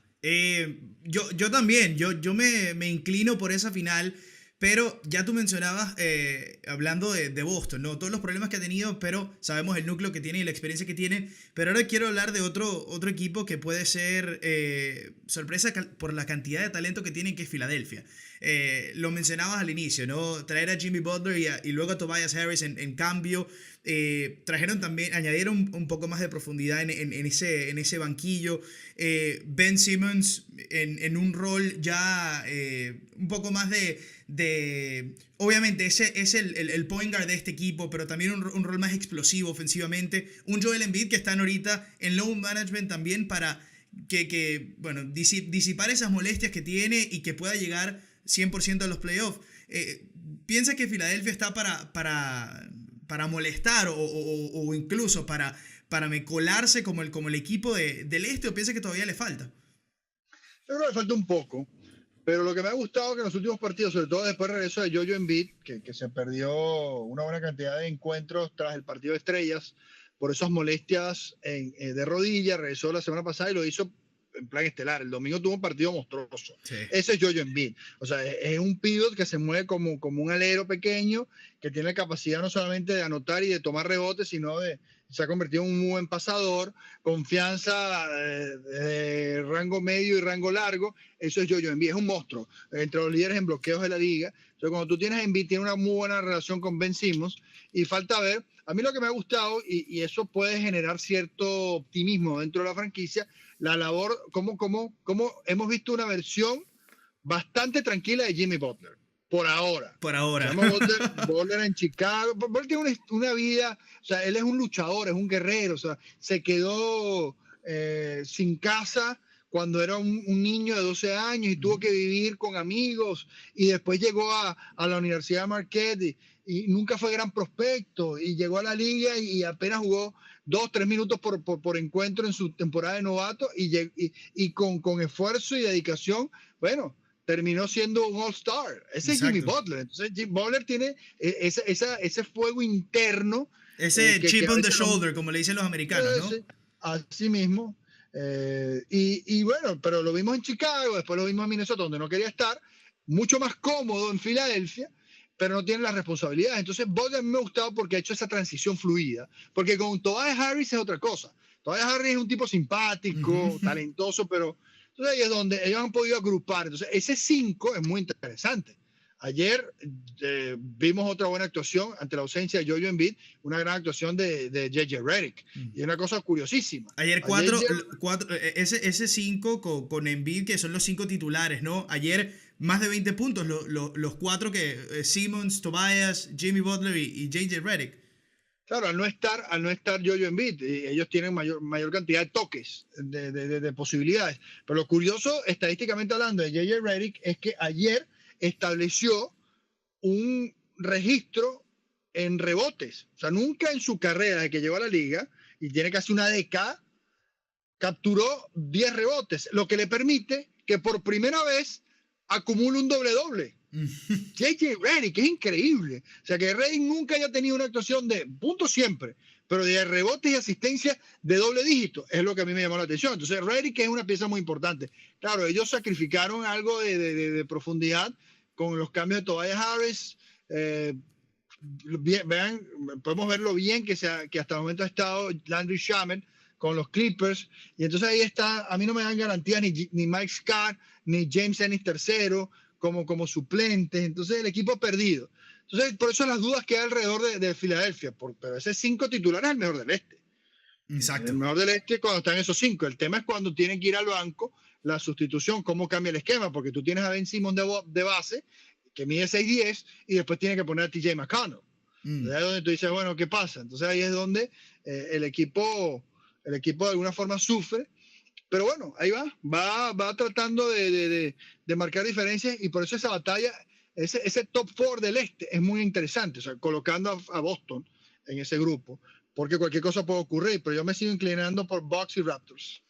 Yo también, yo me inclino por esa final, pero ya tú mencionabas, hablando de Boston, ¿no? Todos los problemas que ha tenido, pero sabemos el núcleo que tiene y la experiencia que tiene. Pero ahora quiero hablar de otro equipo que puede ser sorpresa por la cantidad de talento que tiene, que es Filadelfia. Lo mencionabas al inicio, ¿no? Traer a Jimmy Butler y luego a Tobias Harris en cambio. Añadieron un poco más de profundidad en ese banquillo. Ben Simmons en un rol ya un poco más obviamente ese es el point guard de este equipo, pero también un rol más explosivo ofensivamente. Un Joel Embiid que están ahorita en load management también para disipar esas molestias que tiene y que pueda llegar 100% a los playoffs. ¿Piensa que Filadelfia está para molestar o incluso para colarse como el equipo del este, o piensa que todavía le falta? Yo creo que falta un poco, pero lo que me ha gustado es que en los últimos partidos, sobre todo después del regreso de Jojo Embiid, que se perdió una buena cantidad de encuentros tras el partido de estrellas por esas molestias de rodilla, regresó la semana pasada y lo hizo en plan estelar. El domingo tuvo un partido monstruoso. Sí. Ese es Jojo Embiid. O sea, es un pivot que se mueve como un alero pequeño, que tiene la capacidad no solamente de anotar y de tomar rebotes, sino se ha convertido en un muy buen pasador, confianza de rango medio y rango largo. Eso es Jojo Embiid. Es un monstruo entre los líderes en bloqueos de la liga. Entonces, cuando tú tienes a Embiid, tiene una muy buena relación con Ben Simmons y falta ver. A mí lo que me ha gustado, y eso puede generar cierto optimismo dentro de la franquicia, la labor, como hemos visto una versión bastante tranquila de Jimmy Butler, por ahora. Por ahora. Butler en Chicago. Butler tiene una vida, o sea, él es un luchador, es un guerrero, o sea, se quedó sin casa cuando era un niño de 12 años y tuvo que vivir con amigos y después llegó a la Universidad de Marquette y nunca fue gran prospecto y llegó a la liga y apenas jugó 2-3 minutos por encuentro en su temporada de novato y con esfuerzo y dedicación, bueno, terminó siendo un All-Star. Ese es Jimmy Butler. Entonces, Jimmy Butler tiene ese fuego interno. Ese chip on the shoulder, como le dicen los americanos, ¿no? Así mismo. Y bueno, pero lo vimos en Chicago, después lo vimos en Minnesota, donde no quería estar, mucho más cómodo en Filadelfia, pero no tiene las responsabilidades. Entonces, Butler a mí me ha gustado porque ha hecho esa transición fluida, porque con Tobias Harris es otra cosa. Tobias Harris es un tipo simpático, talentoso, pero entonces ahí es donde ellos han podido agrupar. Entonces, ese 5 es muy interesante. Ayer vimos otra buena actuación ante la ausencia de Jojo Embiid, una gran actuación de J.J. Redick. Y una cosa curiosísima. Ayer ese 5 con Embiid, que son los 5 titulares, ¿no? Ayer más de 20 puntos, los 4 que Simmons, Tobias, Jimmy Butler y J.J. Redick. Claro, al no estar Jojo Embiid, ellos tienen mayor cantidad de toques, de posibilidades. Pero lo curioso, estadísticamente hablando, de J.J. Redick es que ayer estableció un registro en rebotes. O sea, nunca en su carrera desde que llegó a la liga, y tiene casi una década, capturó 10 rebotes, lo que le permite que por primera vez acumule un doble-doble. J.J. Redick, que es increíble. O sea, que Redick nunca haya tenido una actuación de puntos siempre, pero de rebotes y asistencias de doble dígito. Es lo que a mí me llamó la atención. Entonces, Redick es una pieza muy importante. Claro, ellos sacrificaron algo de profundidad con los cambios de Tobias Harris. Vean, podemos ver lo bien que hasta el momento ha estado Landry Shamet con los Clippers, y entonces ahí está. A mí no me dan garantías ni Mike Scott ni James Ennis III como suplentes. Entonces el equipo ha perdido. Entonces por eso las dudas que hay alrededor de Filadelfia, pero ese 5 titulares es el mejor del este. Exacto. El mejor del este cuando están esos 5. El tema es cuando tienen que ir al banco, la sustitución, cómo cambia el esquema, porque tú tienes a Ben Simmons de base, que mide 6'10", y después tienes que poner a TJ McConnell. Ahí es donde tú dices, bueno, ¿qué pasa? Entonces ahí es donde el equipo de alguna forma sufre, pero bueno, ahí va tratando de marcar diferencias, y por eso esa batalla, ese top 4 del este es muy interesante, o sea, colocando a Boston en ese grupo, porque cualquier cosa puede ocurrir, pero yo me sigo inclinando por Bucks y Raptors.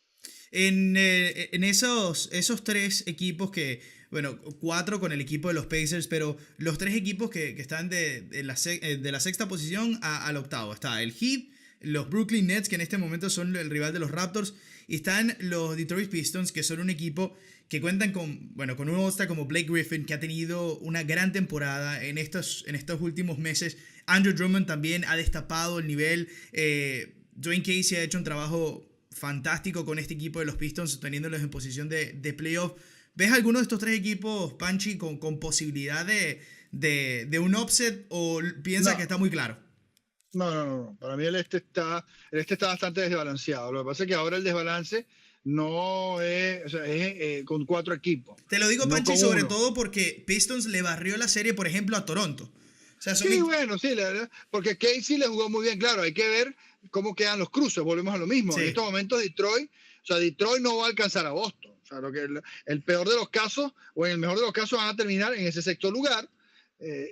En esos 3 equipos que, bueno, 4 con el equipo de los Pacers, pero los 3 equipos que están de la 6ª posición a la 8ª. Está el Heat, los Brooklyn Nets, que en este momento son el rival de los Raptors, y están los Detroit Pistons, que son un equipo que cuentan con un All-Star como Blake Griffin, que ha tenido una gran temporada en estos últimos meses. Andrew Drummond también ha destapado el nivel. Dwayne Casey ha hecho un trabajo fantástico con este equipo de los Pistons, teniéndolos en posición de playoff. ¿Ves alguno de estos 3 equipos, Panchi, con posibilidad de un upset, o piensas que está muy claro? No. Para mí el este está bastante desbalanceado. Lo que pasa es que ahora el desbalance no es, o sea, es con 4 equipos. Te lo digo, no, Panchi, sobre todo porque Pistons le barrió la serie, por ejemplo, a Toronto. O sea, sí, bueno, sí, la verdad, porque Casey le jugó muy bien. Claro, hay que ver cómo quedan los cruces. Volvemos a lo mismo. Sí. En estos momentos Detroit no va a alcanzar a Boston. O sea, el peor de los casos, o en el mejor de los casos, van a terminar en ese sexto lugar.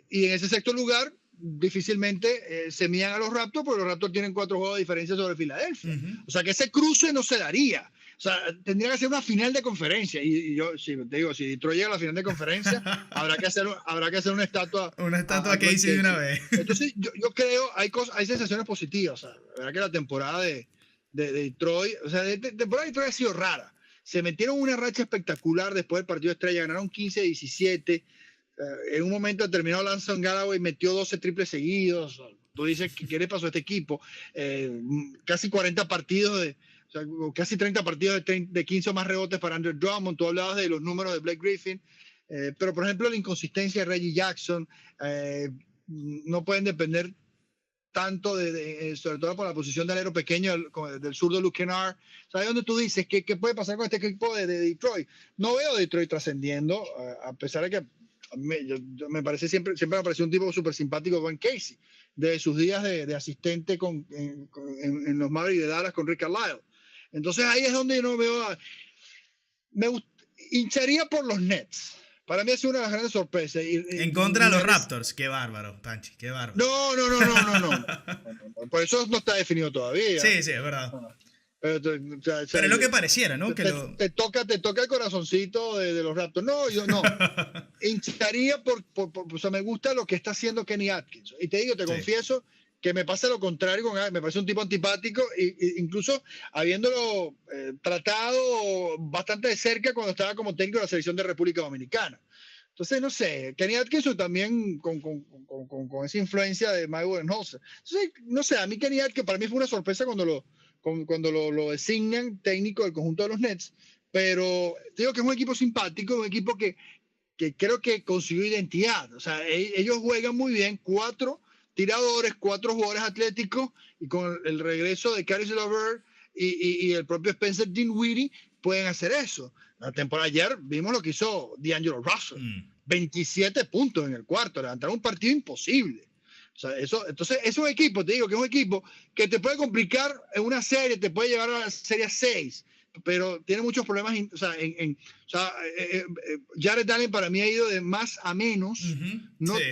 Y en ese sexto lugar difícilmente se mían a los Raptors, porque los Raptors tienen 4 juegos de diferencia sobre Filadelfia. O sea que ese cruce no se daría. O sea, tendría que ser una final de conferencia. Y yo, sí, te digo, si Detroit llega a la final de conferencia, habrá que hacer una estatua. Una estatua a Casey de una vez. Entonces, yo creo, hay sensaciones positivas. O sea, la verdad que la temporada de Detroit, o sea, la temporada de Detroit ha sido rara. Se metieron una racha espectacular después del partido estrella, ganaron 15-17. En un momento terminó Lanson Galloway, metió 12 triples seguidos. Tú dices, ¿qué le pasó a este equipo? Casi 40 partidos, o sea, casi 30 partidos de 15 o más rebotes para Andre Drummond. Tú hablabas de los números de Blake Griffin. Pero, por ejemplo, la inconsistencia de Reggie Jackson, no pueden depender tanto, sobre todo por la posición del alero pequeño del zurdo Luke Kennard. ¿Sabes dónde tú dices qué puede pasar con este equipo de Detroit? No veo a Detroit trascendiendo, a pesar de que me parece siempre me pareció un tipo súper simpático, Van Casey, de sus días de asistente en los Mavericks de Dallas con Rick Carlisle. Entonces ahí es donde yo no veo hincharía por los Nets. Para mí ha sido una de las grandes sorpresas. En contra de los Raptors. Qué bárbaro, Panchi, qué bárbaro. No. Por eso no está definido todavía. Sí, es verdad. Pero es lo que pareciera, ¿no? Te toca el corazoncito de los Raptors. No, yo no. Hincharía o sea, me gusta lo que está haciendo Kenny Atkins. Y te confieso que me pasa lo contrario me parece un tipo antipático, incluso habiéndolo tratado bastante de cerca cuando estaba como técnico de la selección de República Dominicana. Entonces, no sé, Kenny Atkinson también con esa influencia de Mike Budenholzer. Entonces, no sé, a mí Kenny Atkinson para mí fue una sorpresa cuando lo designan técnico del conjunto de los Nets, pero te digo que es un equipo simpático, un equipo que creo que consiguió identidad. O sea, ellos juegan muy bien, 4 tiradores, 4 jugadores atléticos, y con el regreso de Caris LeVert y el propio Spencer Dinwiddie pueden hacer eso. La temporada ayer vimos lo que hizo D'Angelo Russell, 27 puntos en el cuarto, levantaron un partido imposible. O sea, entonces es un equipo, te digo que es un equipo que te puede complicar en una serie, te puede llevar a la serie 6, pero tiene muchos problemas. Jared Allen para mí ha ido de más a menos,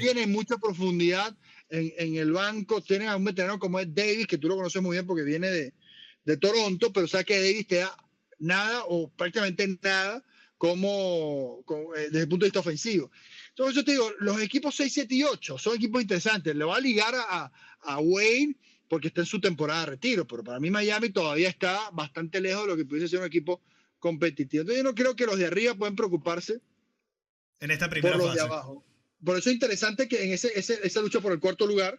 tiene mucha profundidad en el banco. Tienen a un veterano como Ed Davis, que tú lo conoces muy bien porque viene de Toronto, pero sabes que Davis te da nada o prácticamente nada desde el punto de vista ofensivo. Entonces yo te digo, los equipos 6, 7 y 8 son equipos interesantes. Le va a ligar a Wayne porque está en su temporada de retiro, pero para mí Miami todavía está bastante lejos de lo que pudiese ser un equipo competitivo. Entonces yo no creo que los de arriba pueden preocuparse en esta primera por los fase de abajo. Por eso es interesante que en esa lucha por el cuarto lugar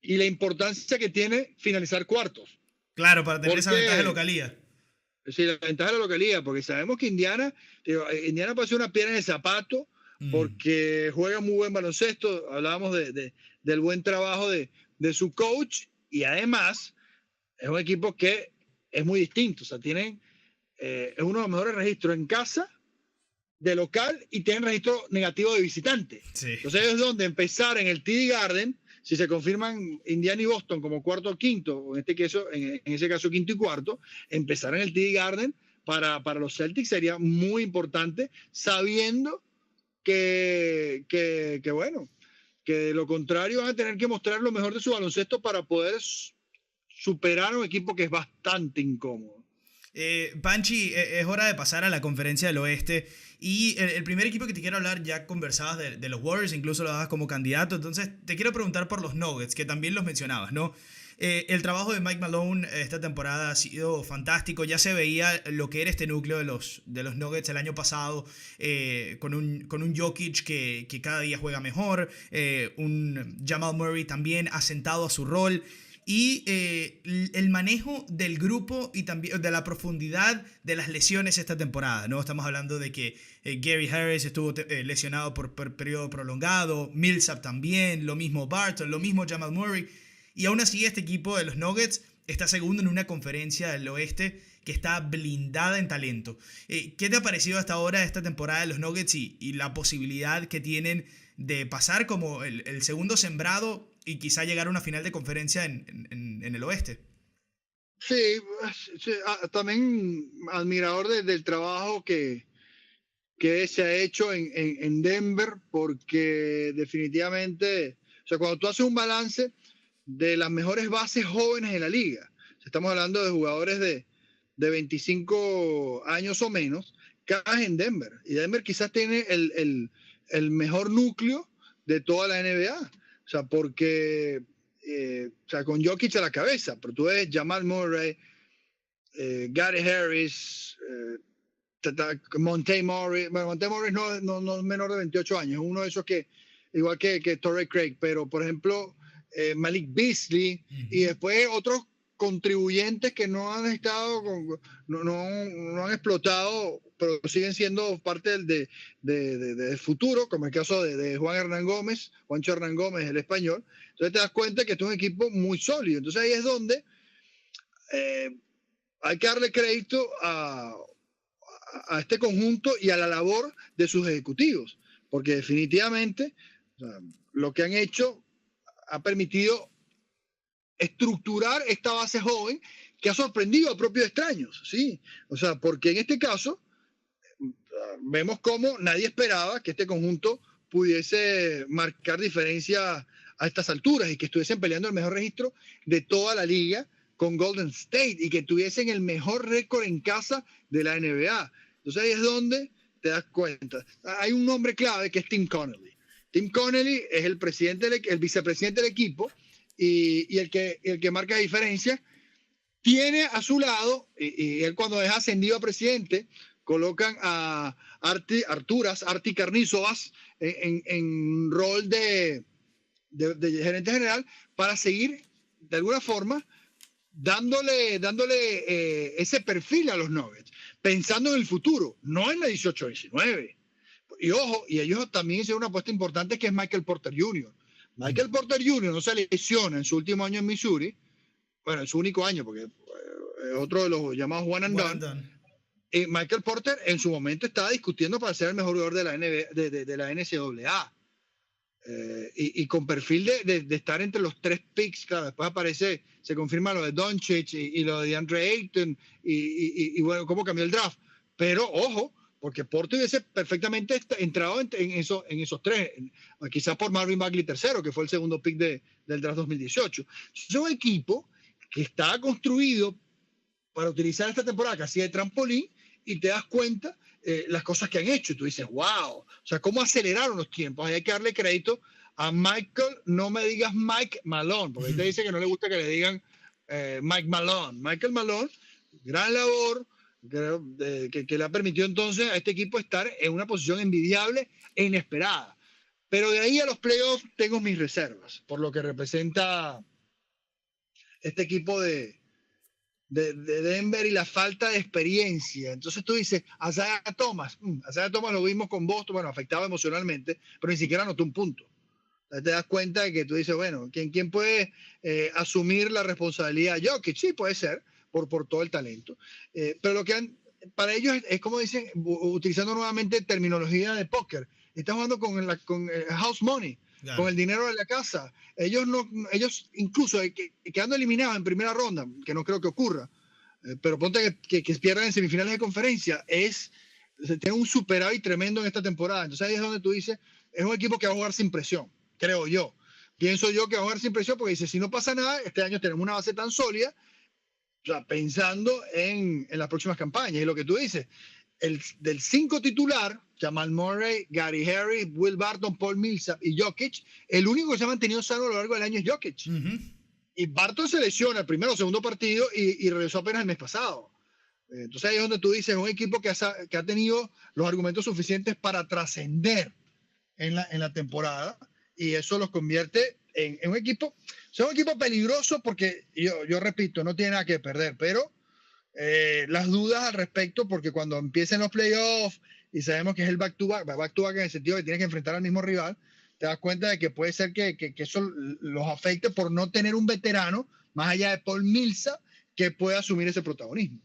y la importancia que tiene finalizar cuartos. Claro, para tener esa ventaja de localía. Sí, la ventaja de la localía, porque sabemos que Indiana puede ser una piedra en el zapato, porque juega muy buen baloncesto. Hablábamos del buen trabajo de su coach, y además es un equipo que es muy distinto. O sea, es uno de los mejores registros en casa, de local, y tienen registro negativo de visitante. Sí. Entonces es donde empezar en el TD Garden, si se confirman Indiana y Boston como cuarto o quinto, o en ese caso quinto y cuarto, empezar en el TD Garden para los Celtics sería muy importante, sabiendo que de lo contrario van a tener que mostrar lo mejor de su baloncesto para poder superar a un equipo que es bastante incómodo. Panchi, es hora de pasar a la conferencia del oeste, y el primer equipo que te quiero hablar, ya conversabas de los Warriors, incluso lo dabas como candidato, entonces te quiero preguntar por los Nuggets, que también los mencionabas, ¿no? El trabajo de Mike Malone esta temporada ha sido fantástico. Ya se veía lo que era este núcleo de los Nuggets el año pasado, con un Jokic que cada día juega mejor, un Jamal Murray también asentado a su rol, y el manejo del grupo y también de la profundidad de las lesiones esta temporada, ¿no? Estamos hablando de que Gary Harris estuvo lesionado por periodo prolongado, Millsap también, lo mismo Barton, lo mismo Jamal Murray. Y aún así este equipo de los Nuggets está segundo en una conferencia del oeste que está blindada en talento. ¿Qué te ha parecido hasta ahora esta temporada de los Nuggets y la posibilidad que tienen de pasar como el segundo sembrado y quizá llegar a una final de conferencia en el oeste? Sí, también admirador del trabajo que se ha hecho en Denver, porque definitivamente, o sea, cuando tú haces un balance de las mejores bases jóvenes de la liga, estamos hablando de jugadores de de 25 años o menos, cae en Denver. Y Denver quizás tiene el mejor núcleo de toda la NBA. O sea, porque o sea, con Jokic a la cabeza, pero tú ves Jamal Murray, Gary Harris, Monte Morris. Bueno, Monte Morris no es menor de 28 años, es uno de esos que, igual que Torrey Craig, pero por ejemplo, Malik Beasley, y después otros contribuyentes que no han estado, no han explotado, pero siguen siendo parte del futuro, como el caso de Juancho Hernán Gómez, el español. Entonces te das cuenta que este es un equipo muy sólido. Entonces ahí es donde hay que darle crédito a este conjunto y a la labor de sus ejecutivos, porque definitivamente, o sea, lo que han hecho ha permitido estructurar esta base joven que ha sorprendido a propios extraños, ¿sí? O sea, porque en este caso vemos cómo nadie esperaba que este conjunto pudiese marcar diferencia a estas alturas y que estuviesen peleando el mejor registro de toda la liga con Golden State y que tuviesen el mejor récord en casa de la NBA. Entonces ahí es donde te das cuenta. Hay un nombre clave que es Tim Connelly. Tim Connelly es el vicepresidente del equipo y el que marca diferencia. Tiene a su lado, y él cuando es ascendido a presidente, colocan a Arti Karnizovas en rol de gerente general para seguir de alguna forma dándole ese perfil a los Nuggets, pensando en el futuro, no en la 18-19. Y ojo, y ellos también hicieron una apuesta importante que es Michael Porter Jr. Michael Porter Jr. no se lesiona en su último año en Missouri, bueno, en su único año, porque otro de los llamados one and done. Michael Porter en su momento estaba discutiendo para ser el mejor jugador de la de la NCAA. Y con perfil de estar entre los 3 picks, claro, después se confirma lo de Doncic y lo de Andre Ayton y bueno, cómo cambió el draft. Pero ojo, porque Porter hubiese perfectamente entrado en esos 3, quizás por Marvin Bagley III, que fue el segundo pick del draft 2018. Es un equipo que está construido para utilizar esta temporada casi de trampolín y te das cuenta las cosas que han hecho y tú dices, wow, o sea, cómo aceleraron los tiempos. Ahí hay que darle crédito a Michael, no me digas Mike Malone, porque ahí te dice que no le gusta que le digan Mike Malone. Michael Malone, gran labor, creo, que le ha permitido entonces a este equipo estar en una posición envidiable e inesperada. Pero de ahí a los playoffs tengo mis reservas, por lo que representa este equipo de Denver y la falta de experiencia. Entonces tú dices, Isaiah Thomas lo vimos con Boston, bueno, afectado emocionalmente, pero ni siquiera anotó un punto. Entonces te das cuenta de que tú dices, bueno, ¿quién puede asumir la responsabilidad? Jokic, sí, puede ser, por todo el talento. Pero para ellos es como dicen, utilizando nuevamente terminología de póker, están jugando con house money. Claro. Con el dinero de la casa. Ellos incluso quedando eliminados en primera ronda, que no creo que ocurra, pero ponte que pierdan en semifinales de conferencia, tiene un superávit tremendo en esta temporada. Entonces ahí es donde tú dices, es un equipo que va a jugar sin presión, creo yo. Pienso yo que va a jugar sin presión porque dice, si no pasa nada, este año tenemos una base tan sólida, o sea, pensando en las próximas campañas. Y lo que tú dices, del 5 titular, Jamal Murray, Gary Harris, Will Barton, Paul Millsap y Jokic, el único que se ha mantenido sano a lo largo del año es Jokic. Y Barton se lesiona el primero o segundo partido y regresó apenas el mes pasado. Entonces ahí es donde tú dices, un equipo que ha tenido los argumentos suficientes para trascender en la temporada, y eso los convierte en un equipo, o sea, un equipo peligroso porque, yo repito, no tiene nada que perder, pero las dudas al respecto, porque cuando empiecen los playoffs y sabemos que es el back-to-back en el sentido de que tienes que enfrentar al mismo rival, te das cuenta de que puede ser que eso los afecte por no tener un veterano, más allá de Paul Millsap, que pueda asumir ese protagonismo.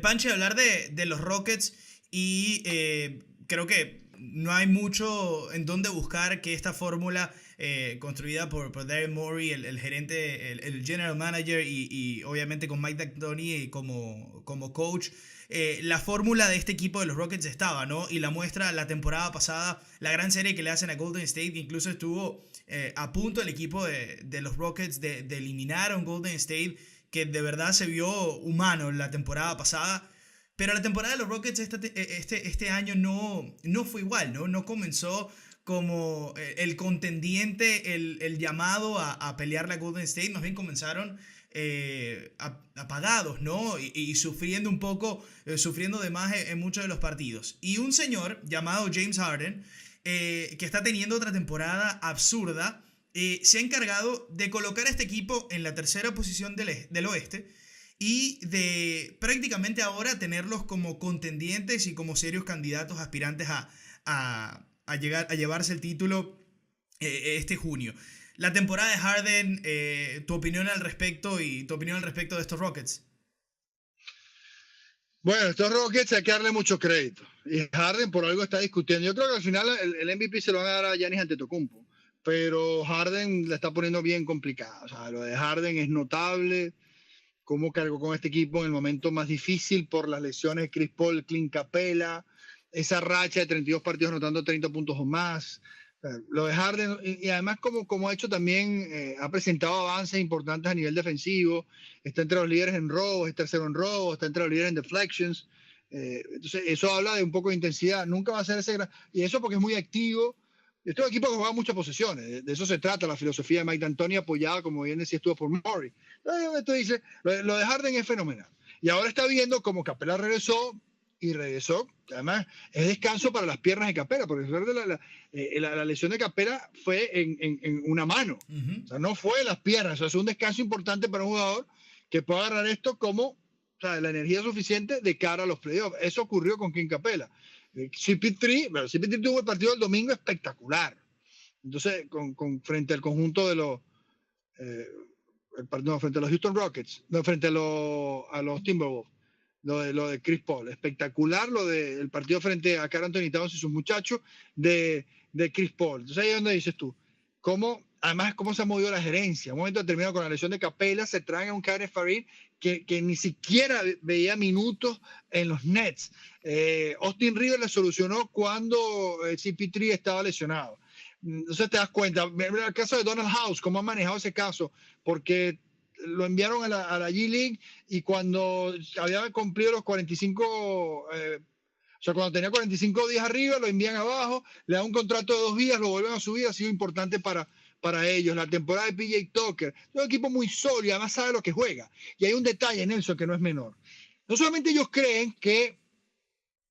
Panche, hablar de los Rockets y creo que no hay mucho en dónde buscar que esta fórmula construida por Daryl Morey, el gerente, el general manager y obviamente con Mike D'Antoni como coach, la fórmula de este equipo de los Rockets estaba, ¿no? Y la muestra la temporada pasada, la gran serie que le hacen a Golden State, incluso estuvo a punto el equipo de los Rockets de eliminar a un Golden State que de verdad se vio humano la temporada pasada. Pero la temporada de los Rockets este año no fue igual, ¿no? No comenzó como el contendiente, el llamado a pelear la Golden State. Más bien comenzaron apagados, ¿no? Y sufriendo un poco, sufriendo de más en muchos de los partidos. Y un señor llamado James Harden, que está teniendo otra temporada absurda, se ha encargado de colocar a este equipo en la tercera posición del oeste y de prácticamente ahora tenerlos como contendientes y como serios candidatos aspirantes a llevarse el título este junio. La temporada de Harden, tu opinión al respecto y tu opinión al respecto de estos Rockets. Bueno, estos Rockets hay que darle mucho crédito. Y Harden por algo está discutiendo. Yo creo que al final el MVP se lo van a dar a Giannis Antetokounmpo. Pero Harden la está poniendo bien complicada. O sea, lo de Harden es notable. Cómo cargó con este equipo en el momento más difícil por las lesiones de Chris Paul, Clint Capela. Esa racha de 32 partidos anotando 30 puntos o más. Lo de Harden, y además como ha hecho también, ha presentado avances importantes a nivel defensivo, está entre los líderes en robos, es tercero en robos, está entre los líderes en deflections, entonces eso habla de un poco de intensidad, nunca va a ser ese gran, y eso porque es muy activo. Este es un equipo que juega muchas posesiones, de eso se trata la filosofía de Mike D'Antoni, apoyada, como bien decía, estuvo por Murray. Entonces dice, lo de Harden es fenomenal, y ahora está viendo como Capela regresó, además es descanso para las piernas de Capela, porque la lesión de Capela fue en una mano, o sea, no fue en las piernas, o sea, es un descanso importante para un jugador que pueda agarrar esto como, o sea, la energía suficiente de cara a los playoffs. Eso ocurrió con Clint Capela. CP3 tuvo el partido del domingo espectacular, entonces frente al conjunto de los frente a los Houston Rockets, frente a los Timberwolves. Lo de Chris Paul, espectacular lo del partido frente a Karl Anthony Towns y sus muchachos de Chris Paul. Entonces ahí es donde dices tú, además cómo se ha movido la gerencia. Un momento determinado con la lesión de Capela se traen a un Karen Farid que ni siquiera veía minutos en los Nets. Austin Rivers le solucionó cuando CP3 estaba lesionado. Entonces te das cuenta, el caso de Donald House, cómo ha manejado ese caso, porque lo enviaron a la G-League y cuando había cumplido los 45, o sea, cuando tenía 45 días arriba, lo envían abajo, le dan un contrato de 2 días, lo vuelven a subir, ha sido importante para ellos. La temporada de PJ Tucker, es un equipo muy sólido, además sabe lo que juega. Y hay un detalle, Nelson, que no es menor. No solamente ellos creen que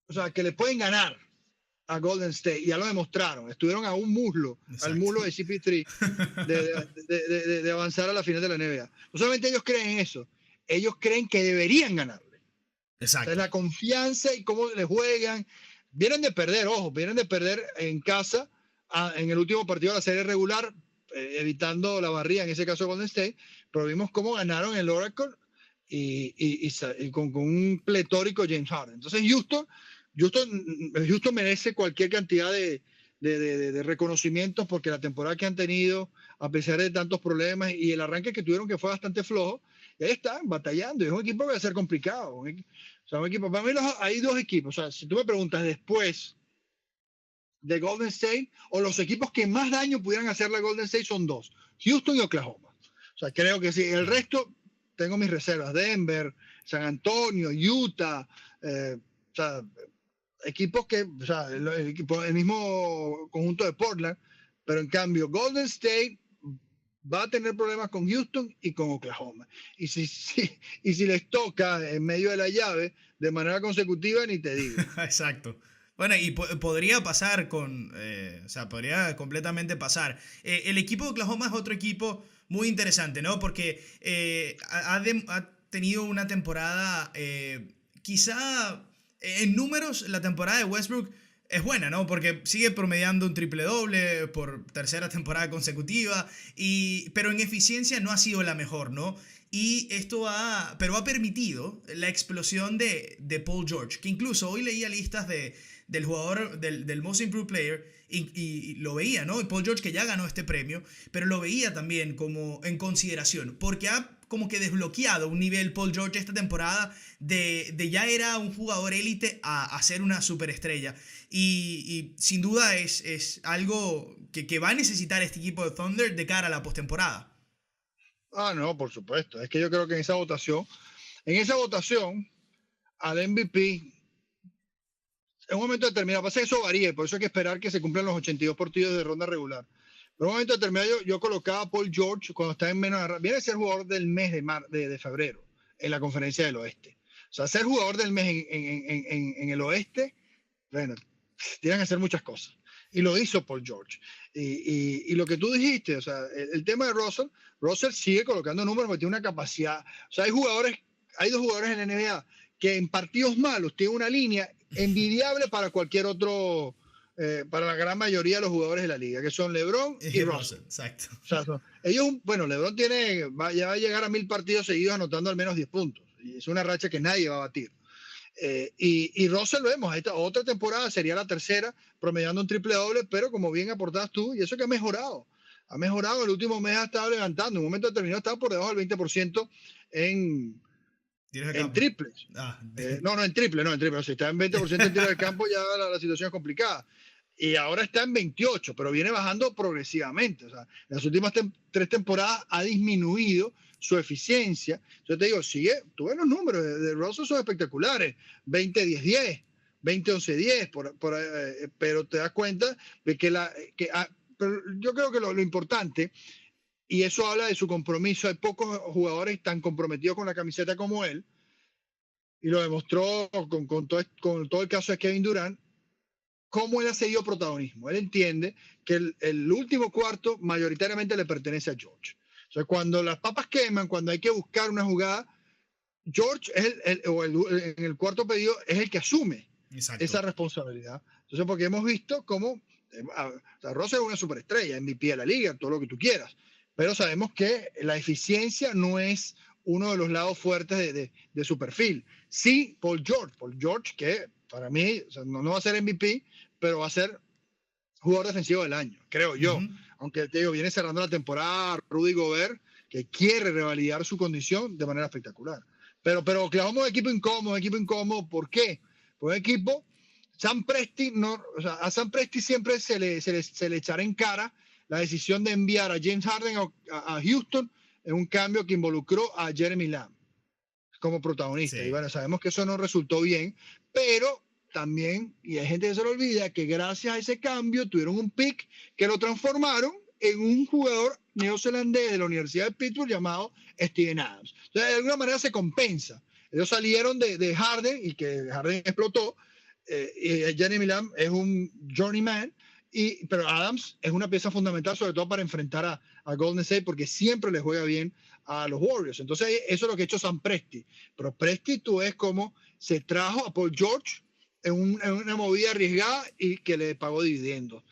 le pueden ganar a Golden State, y ya lo demostraron, estuvieron a un muslo, exacto, al muslo de CP3 de avanzar a la final de la NBA. No solamente ellos creen eso, ellos creen que deberían ganarle. Exacto. O sea, la confianza y cómo le juegan. Vienen de perder en casa en el último partido de la serie regular, evitando la barrida, en ese caso Golden State, pero vimos cómo ganaron el Oracle y con un pletórico James Harden. Entonces Houston merece cualquier cantidad de reconocimientos porque la temporada que han tenido, a pesar de tantos problemas y el arranque que tuvieron que fue bastante flojo, y ahí están batallando. Es un equipo que va a ser complicado. O sea, un equipo, para mí hay 2 equipos. O sea, si tú me preguntas después de Golden State, o los equipos que más daño pudieran hacerle a Golden State son 2, Houston y Oklahoma. O sea, creo que sí. El resto, tengo mis reservas. Denver, San Antonio, Utah, o sea, equipos que, o sea, el mismo conjunto de Portland, pero en cambio Golden State va a tener problemas con Houston y con Oklahoma. Y si les toca en medio de la llave de manera consecutiva, ni te digo. Exacto. Bueno, y podría pasar podría completamente pasar. El equipo de Oklahoma es otro equipo muy interesante, ¿no? Porque ha tenido una temporada, quizá en números, la temporada de Westbrook es buena, ¿no? Porque sigue promediando un triple-doble por tercera temporada consecutiva, pero en eficiencia no ha sido la mejor, ¿no? Y pero ha permitido la explosión de Paul George, que incluso hoy leía listas del jugador, del Most Improved Player, y lo veía, ¿no? Y Paul George, que ya ganó este premio, pero lo veía también como en consideración, porque ha como que desbloqueado un nivel Paul George esta temporada de ya era un jugador élite a ser una superestrella. Y sin duda es algo que va a necesitar este equipo de Thunder de cara a la postemporada. Ah, no, por supuesto. Es que yo creo que en esa votación, al MVP, en un momento determinado, pasa que eso varía, por eso hay que esperar que se cumplan los 82 partidos de ronda regular. Pero en un momento determinado yo colocaba a Paul George cuando estaba en menos, viene a ser jugador del mes de febrero en la conferencia del oeste. O sea, ser jugador del mes en el oeste, bueno, tienen que hacer muchas cosas. Y lo hizo Paul George. Y lo que tú dijiste, o sea, el tema de Russell sigue colocando números, porque tiene una capacidad. O sea, hay dos jugadores en la NBA que en partidos malos tienen una línea envidiable para cualquier otro, para la gran mayoría de los jugadores de la liga, que son LeBron y Russell. Exacto. O sea, LeBron ya va a llegar a 1000 partidos seguidos anotando al menos 10 puntos. Y es una racha que nadie va a batir. Y Russell lo vemos, esta otra temporada sería la tercera, promediando un triple doble, pero como bien aportabas tú, y eso que ha mejorado, el último mes ha estado levantando, en un momento determinado estaba por debajo del 20% en triples. No, en triple, o sea, está en 20% en tiro del campo, ya la situación es complicada. Y ahora está en 28, pero viene bajando progresivamente. O sea, en las últimas 3 temporadas ha disminuido su eficiencia. Yo te digo, tú ves los números de Russell, son espectaculares. 20-10-10, 20-11-10, pero te das cuenta de pero yo creo que lo importante, y eso habla de su compromiso, hay pocos jugadores tan comprometidos con la camiseta como él, y lo demostró con todo el caso de Kevin Durant, cómo él ha seguido protagonismo. Él entiende que el último cuarto mayoritariamente le pertenece a George. O sea, cuando las papas queman, cuando hay que buscar una jugada, George en el cuarto pedido es el que asume esa responsabilidad. Entonces, porque hemos visto cómo Russell es una superestrella, MVP de la liga, todo lo que tú quieras, pero sabemos que la eficiencia no es uno de los lados fuertes de su perfil. Sí, Paul George, que para mí, o sea, no va a ser MVP, pero va a ser jugador defensivo del año, creo yo. Aunque te digo, viene cerrando la temporada Rudy Gobert, que quiere revalidar su condición de manera espectacular. Pero Oklahoma es un equipo incómodo. ¿Por qué? Pues equipo, Sam Presti, a Sam Presti siempre se le echará en cara la decisión de enviar a James Harden a Houston en un cambio que involucró a Jeremy Lamb como protagonista. Sí. Y bueno, sabemos que eso no resultó bien, pero también, y hay gente que se lo olvida, que gracias a ese cambio tuvieron un pick que lo transformaron en un jugador neozelandés de la Universidad de Pittsburgh llamado Steven Adams. Entonces, de alguna manera se compensa. Ellos salieron de Harden, y que Harden explotó, y Jeremy Lamb es un journeyman, pero Adams es una pieza fundamental, sobre todo para enfrentar a Golden State, porque siempre le juega bien a los Warriors. Entonces, eso es lo que ha hecho Sam Presti. Pero Presti, tú ves cómo se trajo a Paul George en una movida arriesgada y que le pagó dividendos.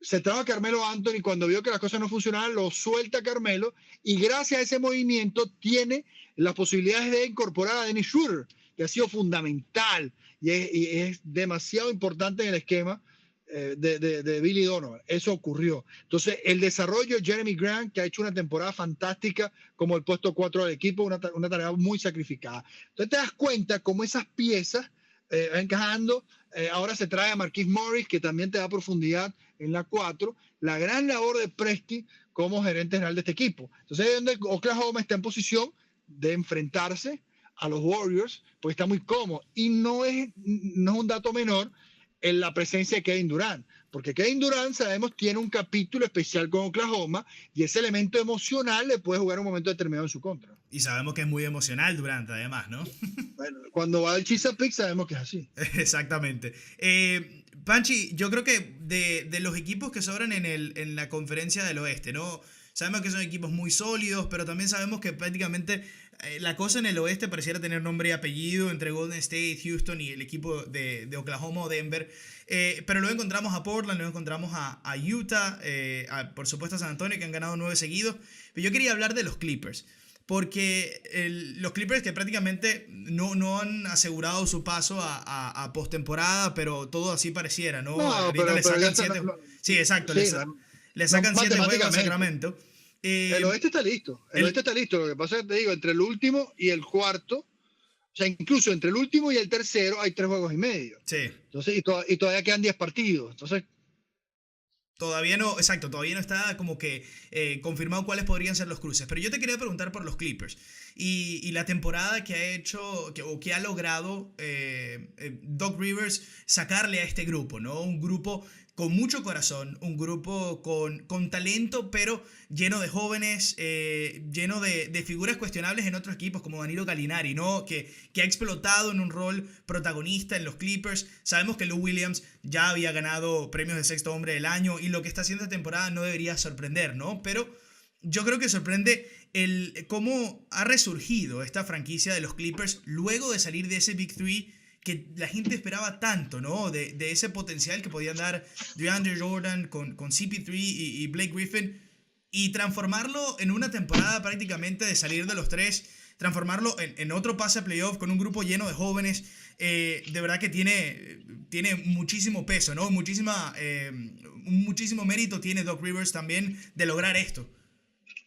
Se trajo a Carmelo Anthony, cuando vio que las cosas no funcionaban, lo suelta a Carmelo, y gracias a ese movimiento tiene las posibilidades de incorporar a Dennis Schroeder, que ha sido fundamental y es demasiado importante en el esquema de Billy Donovan. Eso ocurrió. Entonces, el desarrollo de Jeremy Grant, que ha hecho una temporada fantástica como el puesto 4 del equipo, una tarea muy sacrificada. Entonces, te das cuenta cómo esas piezas encajando. Ahora se trae a Marquise Morris, que también te da profundidad en la 4. La gran labor de Presti como gerente general de este equipo. Entonces, es donde Oklahoma está en posición de enfrentarse a los Warriors, porque está muy cómodo. Y no es un dato menor en la presencia de Kevin Durant, porque Kevin Durant, sabemos, tiene un capítulo especial con Oklahoma, y ese elemento emocional le puede jugar un momento determinado en su contra. Y sabemos que es muy emocional Durant, además, ¿no? Bueno, cuando va al Chesapeake sabemos que es así. Exactamente. Panchi, yo creo que de los equipos que sobran en la conferencia del oeste, ¿no? Sabemos que son equipos muy sólidos, pero también sabemos que prácticamente la cosa en el oeste pareciera tener nombre y apellido entre Golden State, Houston y el equipo de Oklahoma o Denver. Pero luego encontramos a Portland, luego encontramos a Utah, por supuesto a San Antonio, que han ganado 9 seguidos. Pero yo quería hablar de los Clippers, porque los Clippers, que prácticamente no han asegurado su paso a postemporada, pero todo así pareciera, ¿no? Ahorita le sacan 7. Sí, exacto. Sí, le sacan 7 juegos a Sacramento. El oeste está listo. El oeste está listo. Lo que pasa es que te digo, entre el último y el cuarto, o sea, incluso entre el último y el tercero hay 3 juegos y medio. Sí. Entonces, y todavía quedan 10 partidos. Entonces, Todavía no, exacto, todavía no está como que confirmado cuáles podrían ser los cruces. Pero yo te quería preguntar por los Clippers y la temporada que ha hecho o que ha logrado Doc Rivers sacarle a este grupo, ¿no? Un grupo con mucho corazón, un grupo con talento, pero lleno de jóvenes, lleno de figuras cuestionables en otros equipos, como Danilo Gallinari, ¿no? Que ha explotado en un rol protagonista en los Clippers. Sabemos que Lou Williams ya había ganado premios de sexto hombre del año y lo que está haciendo esta temporada no debería sorprender, ¿no? Pero yo creo que sorprende cómo ha resurgido esta franquicia de los Clippers luego de salir de ese Big Three que la gente esperaba tanto, ¿no? De ese potencial que podían dar DeAndre Jordan con CP3 y Blake Griffin, y transformarlo en una temporada prácticamente de salir de los tres, transformarlo en otro pase a playoff con un grupo lleno de jóvenes, de verdad que tiene muchísimo peso, ¿no? Muchísimo mérito tiene Doc Rivers también de lograr esto.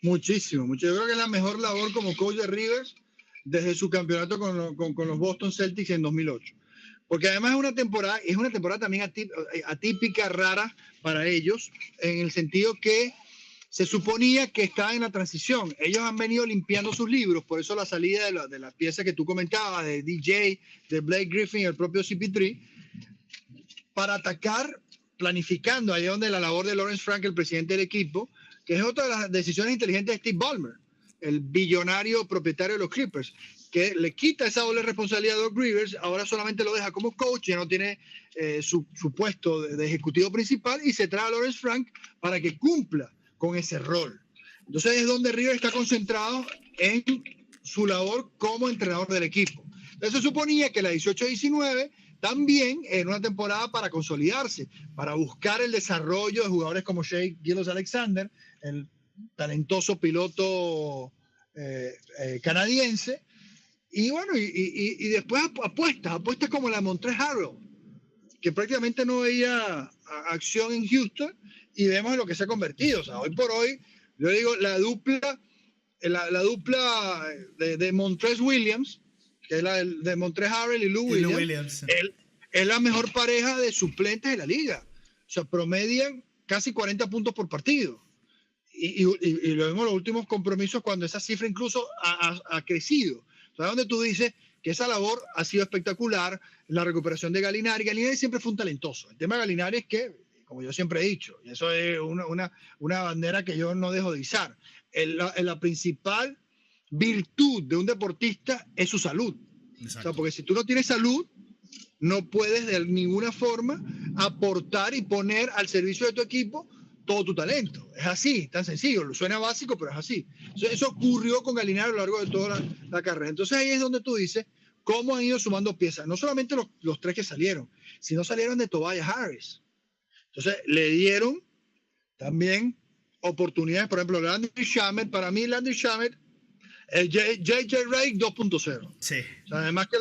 Muchísimo. Yo creo que es la mejor labor como coach de Rivers desde su campeonato con los Boston Celtics en 2008. Porque además es una temporada también atípica, rara para ellos, en el sentido que se suponía que estaban en la transición. Ellos han venido limpiando sus libros, por eso la salida de las piezas que tú comentabas, de DJ, de Blake Griffin y el propio CP3, para atacar, planificando, ahí donde la labor de Lawrence Frank, el presidente del equipo, que es otra de las decisiones inteligentes de Steve Ballmer, el billonario propietario de los Clippers, que le quita esa doble responsabilidad a Doc Rivers, ahora solamente lo deja como coach, ya no tiene su puesto de ejecutivo principal, y se trae a Lawrence Frank para que cumpla con ese rol. Entonces es donde Rivers está concentrado en su labor como entrenador del equipo. Entonces se suponía que la 18-19 también era una temporada para consolidarse, para buscar el desarrollo de jugadores como Shai Gilgeous-Alexander, el talentoso piloto canadiense, y bueno, y después apuestas como la de Montrezl Harrell, que prácticamente no veía acción en Houston, y vemos en lo que se ha convertido. O sea, hoy por hoy, yo digo, la dupla de Montrezl Williams, que es la de Montrezl Harrell y Lou Williams. Es la mejor pareja de suplentes de la liga. O sea, promedian casi 40 puntos por partido. Y lo vemos en los últimos compromisos cuando esa cifra incluso ha crecido. ¿Sabes? Donde tú dices que esa labor ha sido espectacular, la recuperación de Gallinari. Gallinari siempre fue un talentoso. El tema de Gallinari es que, como yo siempre he dicho, y eso es una bandera que yo no dejo de izar, la principal virtud de un deportista es su salud. O sea, porque si tú no tienes salud, no puedes de ninguna forma aportar y poner al servicio de tu equipo todo tu talento. Es así, tan sencillo. Suena básico, pero es así. Eso ocurrió con Gallinari a lo largo de toda la carrera. Entonces ahí es donde tú dices cómo han ido sumando piezas. No solamente los tres que salieron, sino salieron de Tobias Harris. Entonces le dieron también oportunidades. Por ejemplo, Landry Shamet. Para mí, Landry Shamet, J.J. Redick 2.0. Sí. O sea, además que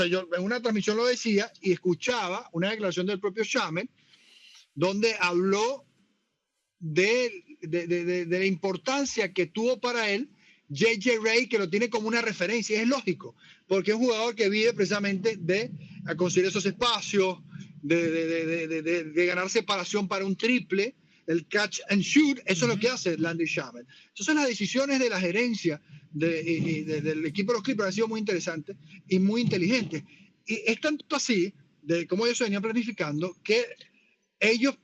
yo en una transmisión lo decía y escuchaba una declaración del propio Shamet donde habló de la importancia que tuvo para él J.J. Redick, que lo tiene como una referencia. Y es lógico, porque es un jugador que vive precisamente de conseguir esos espacios, de ganar separación para un triple, el catch and shoot. Eso es lo que hace Landry Shamet. Entonces las decisiones de la gerencia del equipo de los Clippers han sido muy interesantes y muy inteligentes. Y es tanto así, de cómo ellos se venían planificando, que ellos,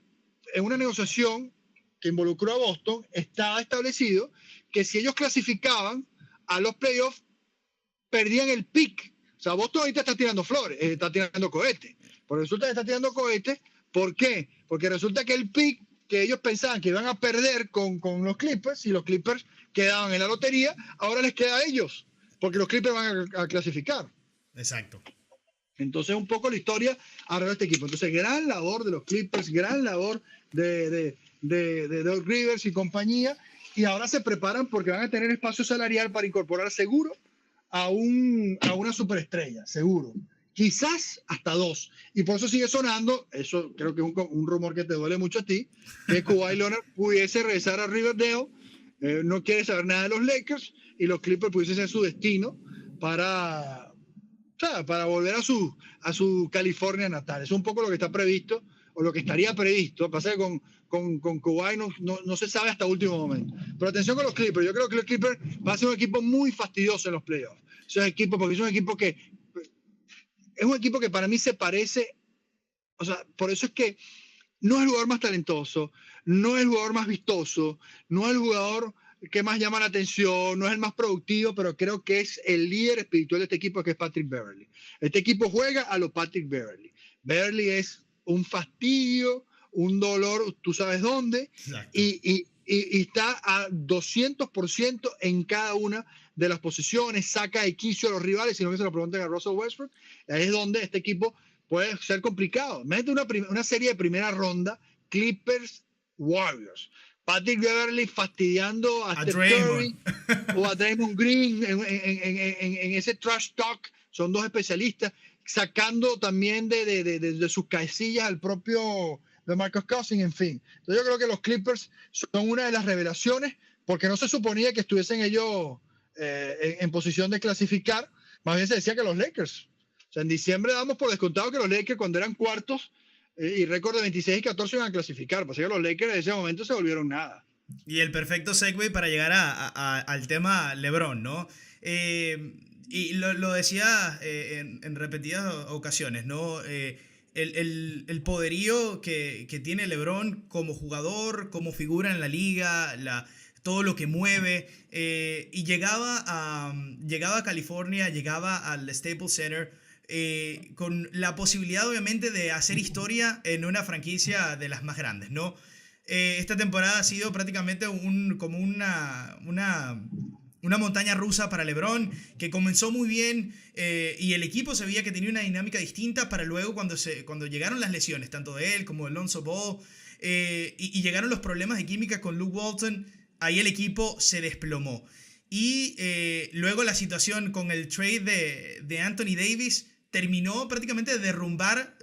en una negociación que involucró a Boston, estaba establecido que si ellos clasificaban a los playoffs, perdían el pick. O sea, Boston ahorita está tirando flores, está tirando cohetes. Pero resulta que está tirando cohetes. ¿Por qué? Porque resulta que el pick que ellos pensaban que iban a perder con los Clippers, y los Clippers quedaban en la lotería, ahora les queda a ellos, porque los Clippers van a clasificar. Exacto. Entonces, un poco la historia alrededor de este equipo. Entonces, gran labor de los Clippers, gran labor de Doc Rivers y compañía, y ahora se preparan porque van a tener espacio salarial para incorporar seguro a una superestrella, seguro. Quizás hasta dos. Y por eso sigue sonando, eso creo que es un rumor que te duele mucho a ti, que Kawhi Leonard pudiese regresar a Riverdale, no quiere saber nada de los Lakers, y los Clippers pudiesen ser su destino para volver a su California natal. Es un poco lo que está previsto o lo que estaría previsto. Pasa que con Kawhi no se sabe hasta último momento. Pero atención con los Clippers. Yo creo que los Clippers van a ser un equipo muy fastidioso en los playoffs. Porque es un equipo que para mí se parece, o sea, por eso es que no es el jugador más talentoso, no es el jugador más vistoso, no es el jugador que más llama la atención, no es el más productivo, pero creo que es el líder espiritual de este equipo, que es Patrick Beverley. Este equipo juega a lo Patrick Beverley. Beverley es un fastidio, un dolor, tú sabes dónde, y está a 200% en cada una de las posiciones, saca de quicio a los rivales, sino que se lo pregunten a Russell Westbrook. Ahí es donde este equipo puede ser complicado. Mete una serie de primera ronda, Clippers Warriors. Patrick Beverley fastidiando a Steph Curry o a Draymond Green en ese trash talk. Son dos especialistas, sacando también de sus casillas al propio de Marcus Cousins, en fin. Entonces yo creo que los Clippers son una de las revelaciones, porque no se suponía que estuviesen ellos en posición de clasificar. Más bien se decía que los Lakers. O sea, en diciembre damos por descontado que los Lakers, cuando eran cuartos, y récord de 26 y 14 iban a clasificar. Pasa que los Lakers en ese momento se volvieron nada. Y el perfecto segue para llegar al tema LeBron, ¿no? Y lo decía en repetidas ocasiones, ¿no? El poderío que tiene LeBron como jugador, como figura en la liga, todo lo que mueve. Y llegaba a California, llegaba al Staples Center, con la posibilidad obviamente de hacer historia en una franquicia de las más grandes, ¿no? Esta temporada ha sido prácticamente como una montaña rusa para LeBron, que comenzó muy bien, y el equipo se veía que tenía una dinámica distinta, para luego cuando llegaron las lesiones, tanto de él como de Lonzo Ball, y llegaron los problemas de química con Luke Walton, ahí el equipo se desplomó. Y luego la situación con el trade de Anthony Davis terminó prácticamente de derrumbar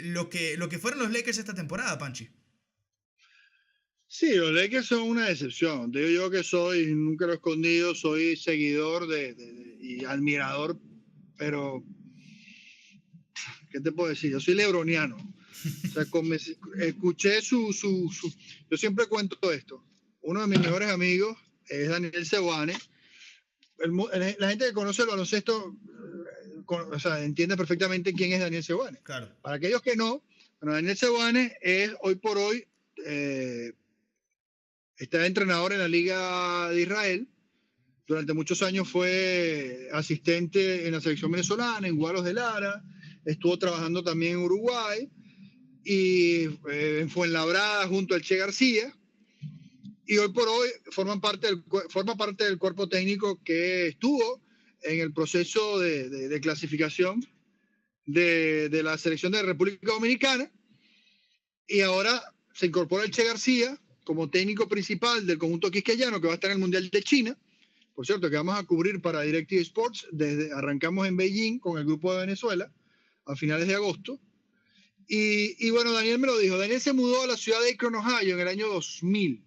lo que fueron los Lakers esta temporada, Panchi. Sí, los Lakers son una decepción. Digo yo que nunca lo he escondido, soy seguidor y admirador, pero ¿qué te puedo decir? Yo soy lebroniano. O sea, escuché yo siempre cuento esto. Uno de mis mejores amigos es Daniel Seoane. La gente que conoce el baloncesto, o sea, entiende perfectamente quién es Daniel Seoane. Claro. Para aquellos que no, bueno, Daniel Seoane es hoy por hoy está entrenador en la Liga de Israel. Durante muchos años fue asistente en la selección venezolana, en Guaros de Lara. Estuvo trabajando también en Uruguay y en Fuenlabrada junto al Che García. Y hoy por hoy forma parte del cuerpo técnico que estuvo en el proceso de clasificación de la selección de República Dominicana. Y ahora se incorpora el Che García como técnico principal del conjunto quisqueyano, que va a estar en el Mundial de China. Por cierto, que vamos a cubrir para DirecTV Sports. Arrancamos en Beijing con el grupo de Venezuela a finales de agosto. Y bueno, Daniel me lo dijo. Daniel se mudó a la ciudad de Akron, Ohio, en el año 2000.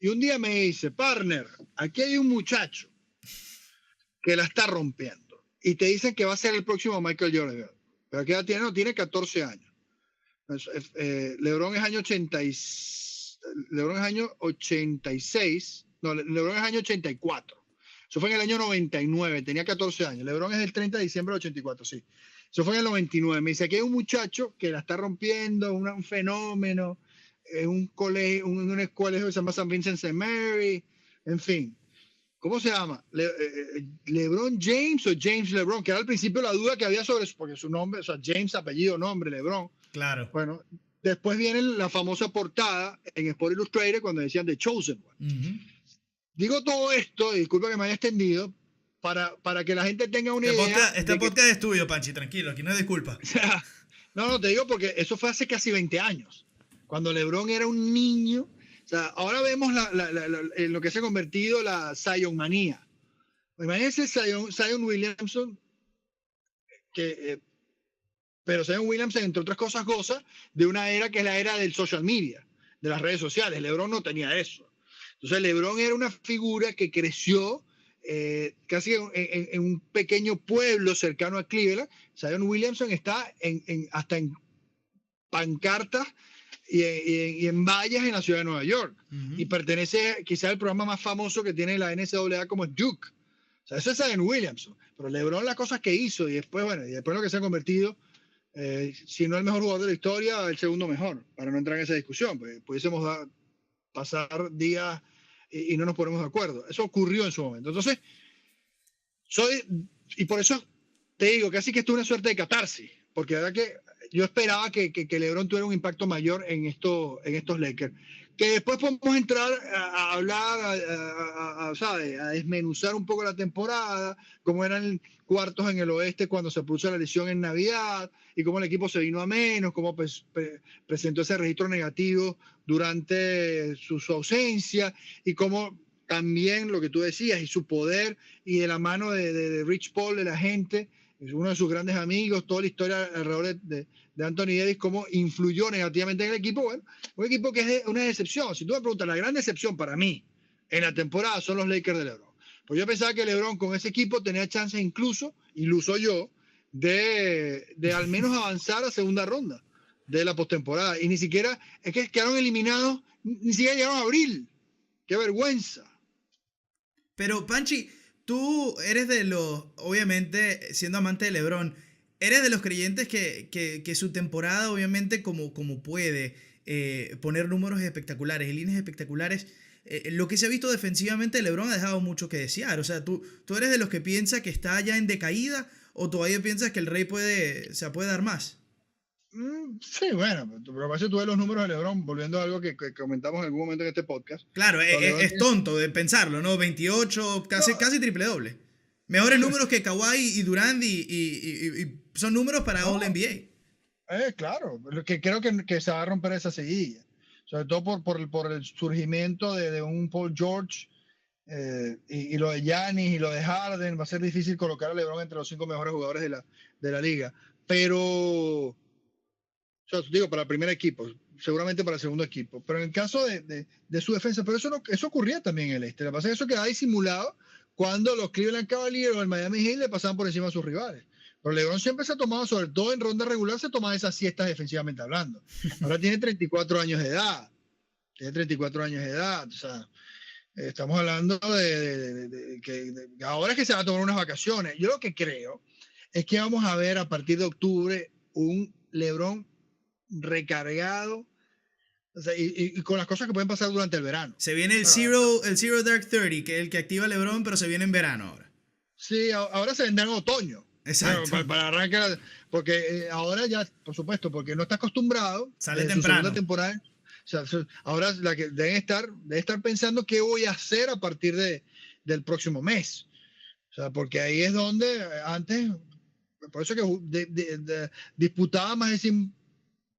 Y un día me dice, partner, aquí hay un muchacho que la está rompiendo. Y te dicen que va a ser el próximo Michael Jordan. Pero ¿qué edad tiene? No, tiene 14 años. LeBron es año 86. LeBron es año 86. No, LeBron es año 84. Eso fue en el año 99. Tenía 14 años. LeBron es el 30 de diciembre del 84, sí. Eso fue en el 99. Me dice, aquí hay un muchacho que la está rompiendo, un fenómeno. Un colegio, una escuela que se llama San Vincent St. Mary, en fin. ¿Cómo se llama? ¿LeBron James o James LeBron? Que era al principio la duda que había sobre porque su nombre, o sea, James, apellido, nombre, LeBron. Claro. Bueno, después viene la famosa portada en Sport Illustrated cuando decían The Chosen One. Uh-huh. Digo todo esto, y disculpa que me haya extendido, para que la gente tenga una idea. Este podcast es tuyo, Panchi, tranquilo, aquí no es disculpa. No, te digo porque eso fue hace casi 20 años. Cuando LeBron era un niño. O sea, ahora vemos en lo que se ha convertido la Zion manía. Imagínense Zion Williamson, pero Zion Williamson, entre otras cosas, goza de una era que es la era del social media, de las redes sociales. LeBron no tenía eso. Entonces, LeBron era una figura que creció casi en un pequeño pueblo cercano a Cleveland. Zion Williamson está hasta en pancartas y en vallas en la ciudad de Nueva York. Y pertenece quizás al programa más famoso que tiene la NCAA, como es Duke. O sea, eso es Zion Williamson. Pero LeBron, las cosas que hizo y después, bueno, y después lo que se ha convertido, si no el mejor jugador de la historia, el segundo mejor, para no entrar en esa discusión, pues pudiésemos pasar días y no nos ponemos de acuerdo. Eso ocurrió en su momento. Entonces, y por eso te digo, casi que esto es una suerte de catarsis, porque la verdad que yo esperaba que LeBron tuviera un impacto mayor en estos Lakers. Que después podemos entrar a hablar, ¿sabes? A desmenuzar un poco la temporada, cómo eran cuartos en el oeste cuando se produjo la lesión en Navidad, y cómo el equipo se vino a menos, cómo presentó ese registro negativo durante su ausencia, y cómo también lo que tú decías, y su poder, y de la mano de Rich Paul, de la gente, es uno de sus grandes amigos, toda la historia alrededor de Anthony Davis, cómo influyó negativamente en el equipo. Bueno, un equipo que es una decepción. Si tú me preguntas, la gran decepción para mí en la temporada son los Lakers de LeBron. Pues yo pensaba que LeBron con ese equipo tenía chances incluso, y lo uso yo, de al menos avanzar a segunda ronda de la postemporada. Y ni siquiera, es que quedaron eliminados, ni siquiera llegaron a abril. ¡Qué vergüenza! Pero, Panchi, tú eres de los, obviamente, siendo amante de LeBron, eres de los creyentes que su temporada, obviamente, como puede poner números espectaculares y líneas espectaculares, lo que se ha visto defensivamente de LeBron ha dejado mucho que desear. O sea, ¿tú eres de los que piensa que está ya en decaída o todavía piensas que el Rey puede dar más? Sí, bueno, pero parece que tú ves los números de LeBron, volviendo a algo que comentamos en algún momento en este podcast. Claro, es tonto de pensarlo, ¿no? 28, casi triple doble. Mejores números que Kawhi y Durant y son números para All NBA. Claro, que creo que se va a romper esa seguilla. Sobre todo por el surgimiento de un Paul George y lo de Giannis y lo de Harden. Va a ser difícil colocar a LeBron entre los 5 mejores jugadores de la liga. Pero, o sea, digo, para el primer equipo, seguramente para el segundo equipo. Pero en el caso de su defensa, pero eso ocurría también en el este. Lo que pasa es que eso quedaba disimulado cuando los Cleveland Cavaliers o el Miami Heat le pasaban por encima a sus rivales. Pero LeBron siempre se ha tomado, sobre todo en ronda regular, se tomaba esas siestas defensivamente hablando. Ahora tiene 34 años de edad. O sea, estamos hablando de que ahora es que se va a tomar unas vacaciones. Yo lo que creo es que vamos a ver a partir de octubre un LeBron recargado, o sea, y con las cosas que pueden pasar durante el verano. Se viene el Zero Dark 30, que es el que activa LeBron, pero se viene en verano ahora. Sí, ahora se vendrá en otoño. Exacto. Bueno, para arrancar, porque ahora ya, por supuesto, porque no está acostumbrado. Sale temprano. Segunda temporada. O sea, ahora la que debe estar pensando qué voy a hacer a partir del próximo mes. O sea, porque ahí es donde antes, por eso que disputaba más de 100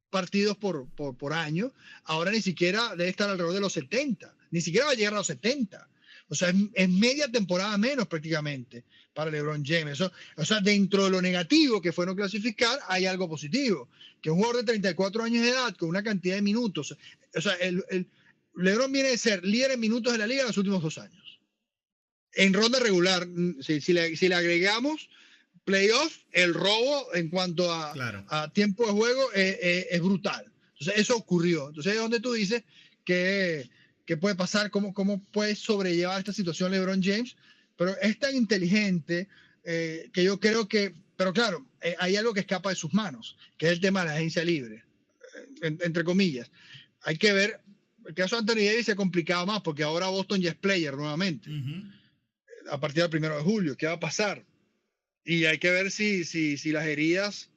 partidos por año, ahora ni siquiera debe estar alrededor de los 70, ni siquiera va a llegar a los 70. O sea, es media temporada menos prácticamente para LeBron James. O sea, dentro de lo negativo que fue no clasificar, hay algo positivo, que un jugador de 34 años de edad con una cantidad de minutos, o sea, LeBron viene de ser líder en minutos de la liga en los últimos 2 años. En ronda regular, si le agregamos playoff, el robo en cuanto a tiempo de juego es brutal. Entonces, eso ocurrió. Entonces, es donde tú dices que puede pasar, cómo puede sobrellevar esta situación LeBron James, pero es tan inteligente que yo creo que, pero claro, hay algo que escapa de sus manos, que es el tema de la agencia libre, entre comillas. Hay que ver, el caso de Anthony Davis se ha complicado más, porque ahora Boston ya es player nuevamente, a partir del 1 de julio. ¿Qué va a pasar? Y hay que ver si las heridas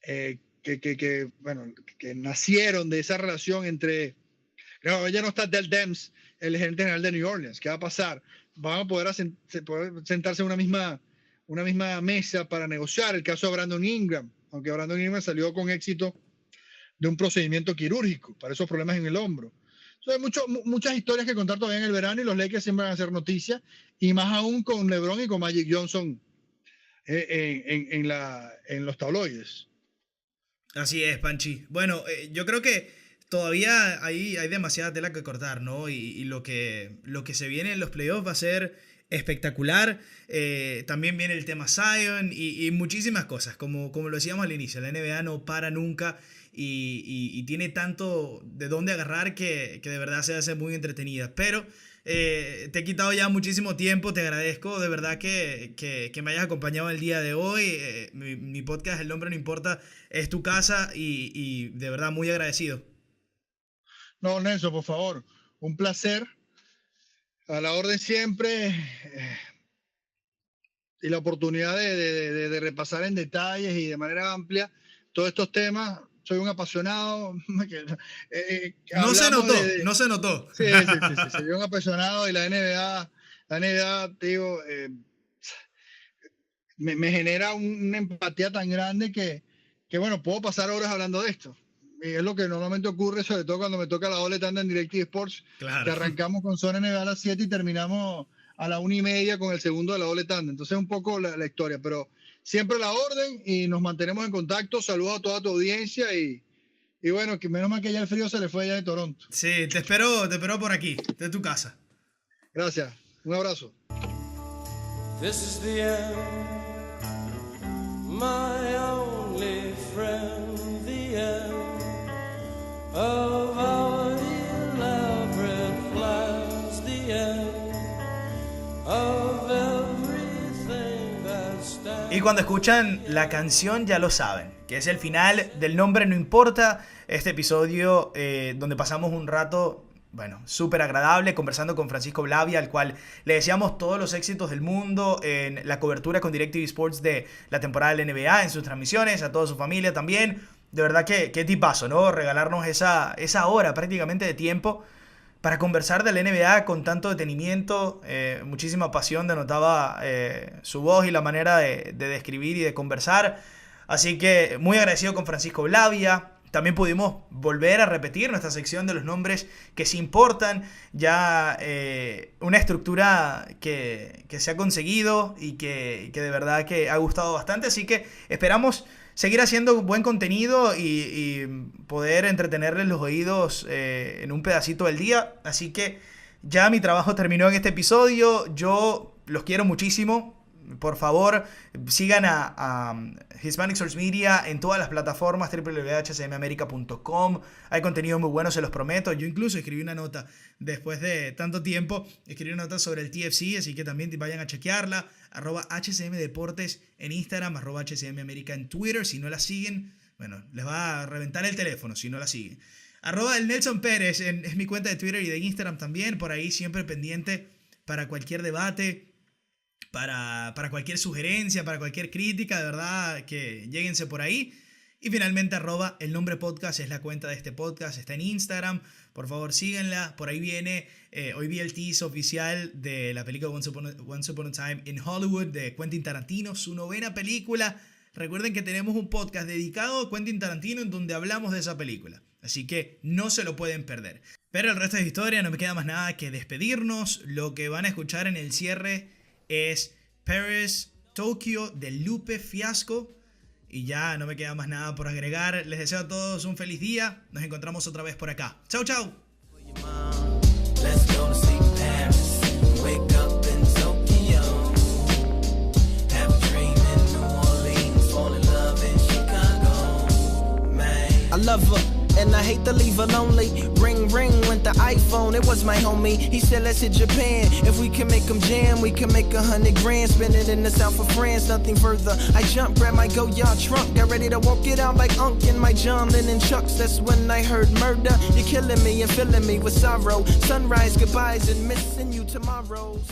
que nacieron de esa relación entre... No, ya no está Dell Demps, el gerente general de New Orleans. ¿Qué va a pasar? Van a poder sentarse en una misma mesa para negociar. El caso de Brandon Ingram, aunque Brandon Ingram salió con éxito de un procedimiento quirúrgico para esos problemas en el hombro. Entonces, hay muchas historias que contar todavía en el verano, y los Lakers siempre van a hacer noticias, y más aún con LeBron y con Magic Johnson en los tabloides. Así es, Panchi. Bueno, yo creo que todavía hay demasiada tela que cortar, ¿no? Y lo que se viene en los playoffs va a ser espectacular. También viene el tema Zion y muchísimas cosas. Como lo decíamos al inicio, la NBA no para nunca. y tiene tanto de dónde agarrar que de verdad se hace muy entretenida. Pero te he quitado ya muchísimo tiempo, te agradezco de verdad que me hayas acompañado el día de hoy. Mi podcast El Nombre No Importa es tu casa y de verdad muy agradecido. No, Nelson, por favor, un placer. A la orden siempre. Y la oportunidad de repasar en detalles y de manera amplia todos estos temas. Soy un apasionado. No se notó, no se notó. Sí, soy un apasionado y la NBA, te digo, me genera una empatía tan grande que, bueno, puedo pasar horas hablando de esto. Y es lo que normalmente ocurre, sobre todo cuando me toca la doble tanda en DirecTV Sports, claro, que arrancamos con Zona NBA a las 7 y terminamos a la 1:30 con el segundo de la doble tanda. Entonces un poco la historia, pero siempre la orden y nos mantenemos en contacto. Saludos a toda tu audiencia y bueno, que menos mal que ya el frío se le fue allá de Toronto. Sí, te espero por aquí, de tu casa. Gracias, un abrazo. This is the end, my only friend, the end of our elaborate plans, the end of everything that stands. Y cuando escuchan la canción ya lo saben, que es el final del Nombre No Importa, este episodio donde pasamos un rato, bueno, súper agradable conversando con Francisco Blavia, al cual le deseamos todos los éxitos del mundo en la cobertura con DirecTV Sports de la temporada de la NBA, en sus transmisiones, a toda su familia también. De verdad que qué tipazo, ¿no? Regalarnos esa hora prácticamente de tiempo para conversar de la NBA con tanto detenimiento, muchísima pasión denotaba su voz y la manera de describir y de conversar. Así que muy agradecido con Francisco Blavia. También pudimos volver a repetir nuestra sección de los nombres que sí importan. Ya una estructura que se ha conseguido y que de verdad que ha gustado bastante. Así que esperamos seguir haciendo buen contenido y poder entretenerles los oídos en un pedacito del día. Así que ya mi trabajo terminó en este episodio. Yo los quiero muchísimo. Por favor, sigan a Hispanic Source Media en todas las plataformas, www.hcmamerica.com. Hay contenido muy bueno, se los prometo. Yo incluso escribí una nota después de tanto tiempo. Escribí una nota sobre el TFC, así que también vayan a chequearla. @HCMDeportes en Instagram, @HCMAmerica en Twitter. Si no la siguen, bueno, les va a reventar el teléfono si no la siguen. @el Nelson Pérez es mi cuenta de Twitter y de Instagram también. Por ahí siempre pendiente para cualquier debate, para cualquier sugerencia, para cualquier crítica, de verdad que lléguense por ahí. Y finalmente @el nombre podcast es la cuenta de este podcast, está en Instagram, por favor síganla, por ahí viene, hoy vi el teaser oficial de la película Once Upon a Time in Hollywood de Quentin Tarantino, su 9ª película. Recuerden que tenemos un podcast dedicado a Quentin Tarantino en donde hablamos de esa película, así que no se lo pueden perder. Pero el resto de la historia, no me queda más nada que despedirnos. Lo que van a escuchar en el cierre es Paris, Tokyo de Lupe Fiasco. Y ya no me queda más nada por agregar. Les deseo a todos un feliz día. Nos encontramos otra vez por acá. Chau, chau. I love her, and I hate to leave her lonely. Ring, ring, went the iPhone, it was my homie. He said, let's hit Japan. If we can make them jam, we can make 100 grand. Spend it in the south of France, nothing further. I jumped, grabbed my go-yard trunk. Got ready to walk it out like Unc in my John Lennon chucks. That's when I heard murder. You're killing me and filling me with sorrow. Sunrise, goodbyes, and missing you tomorrows.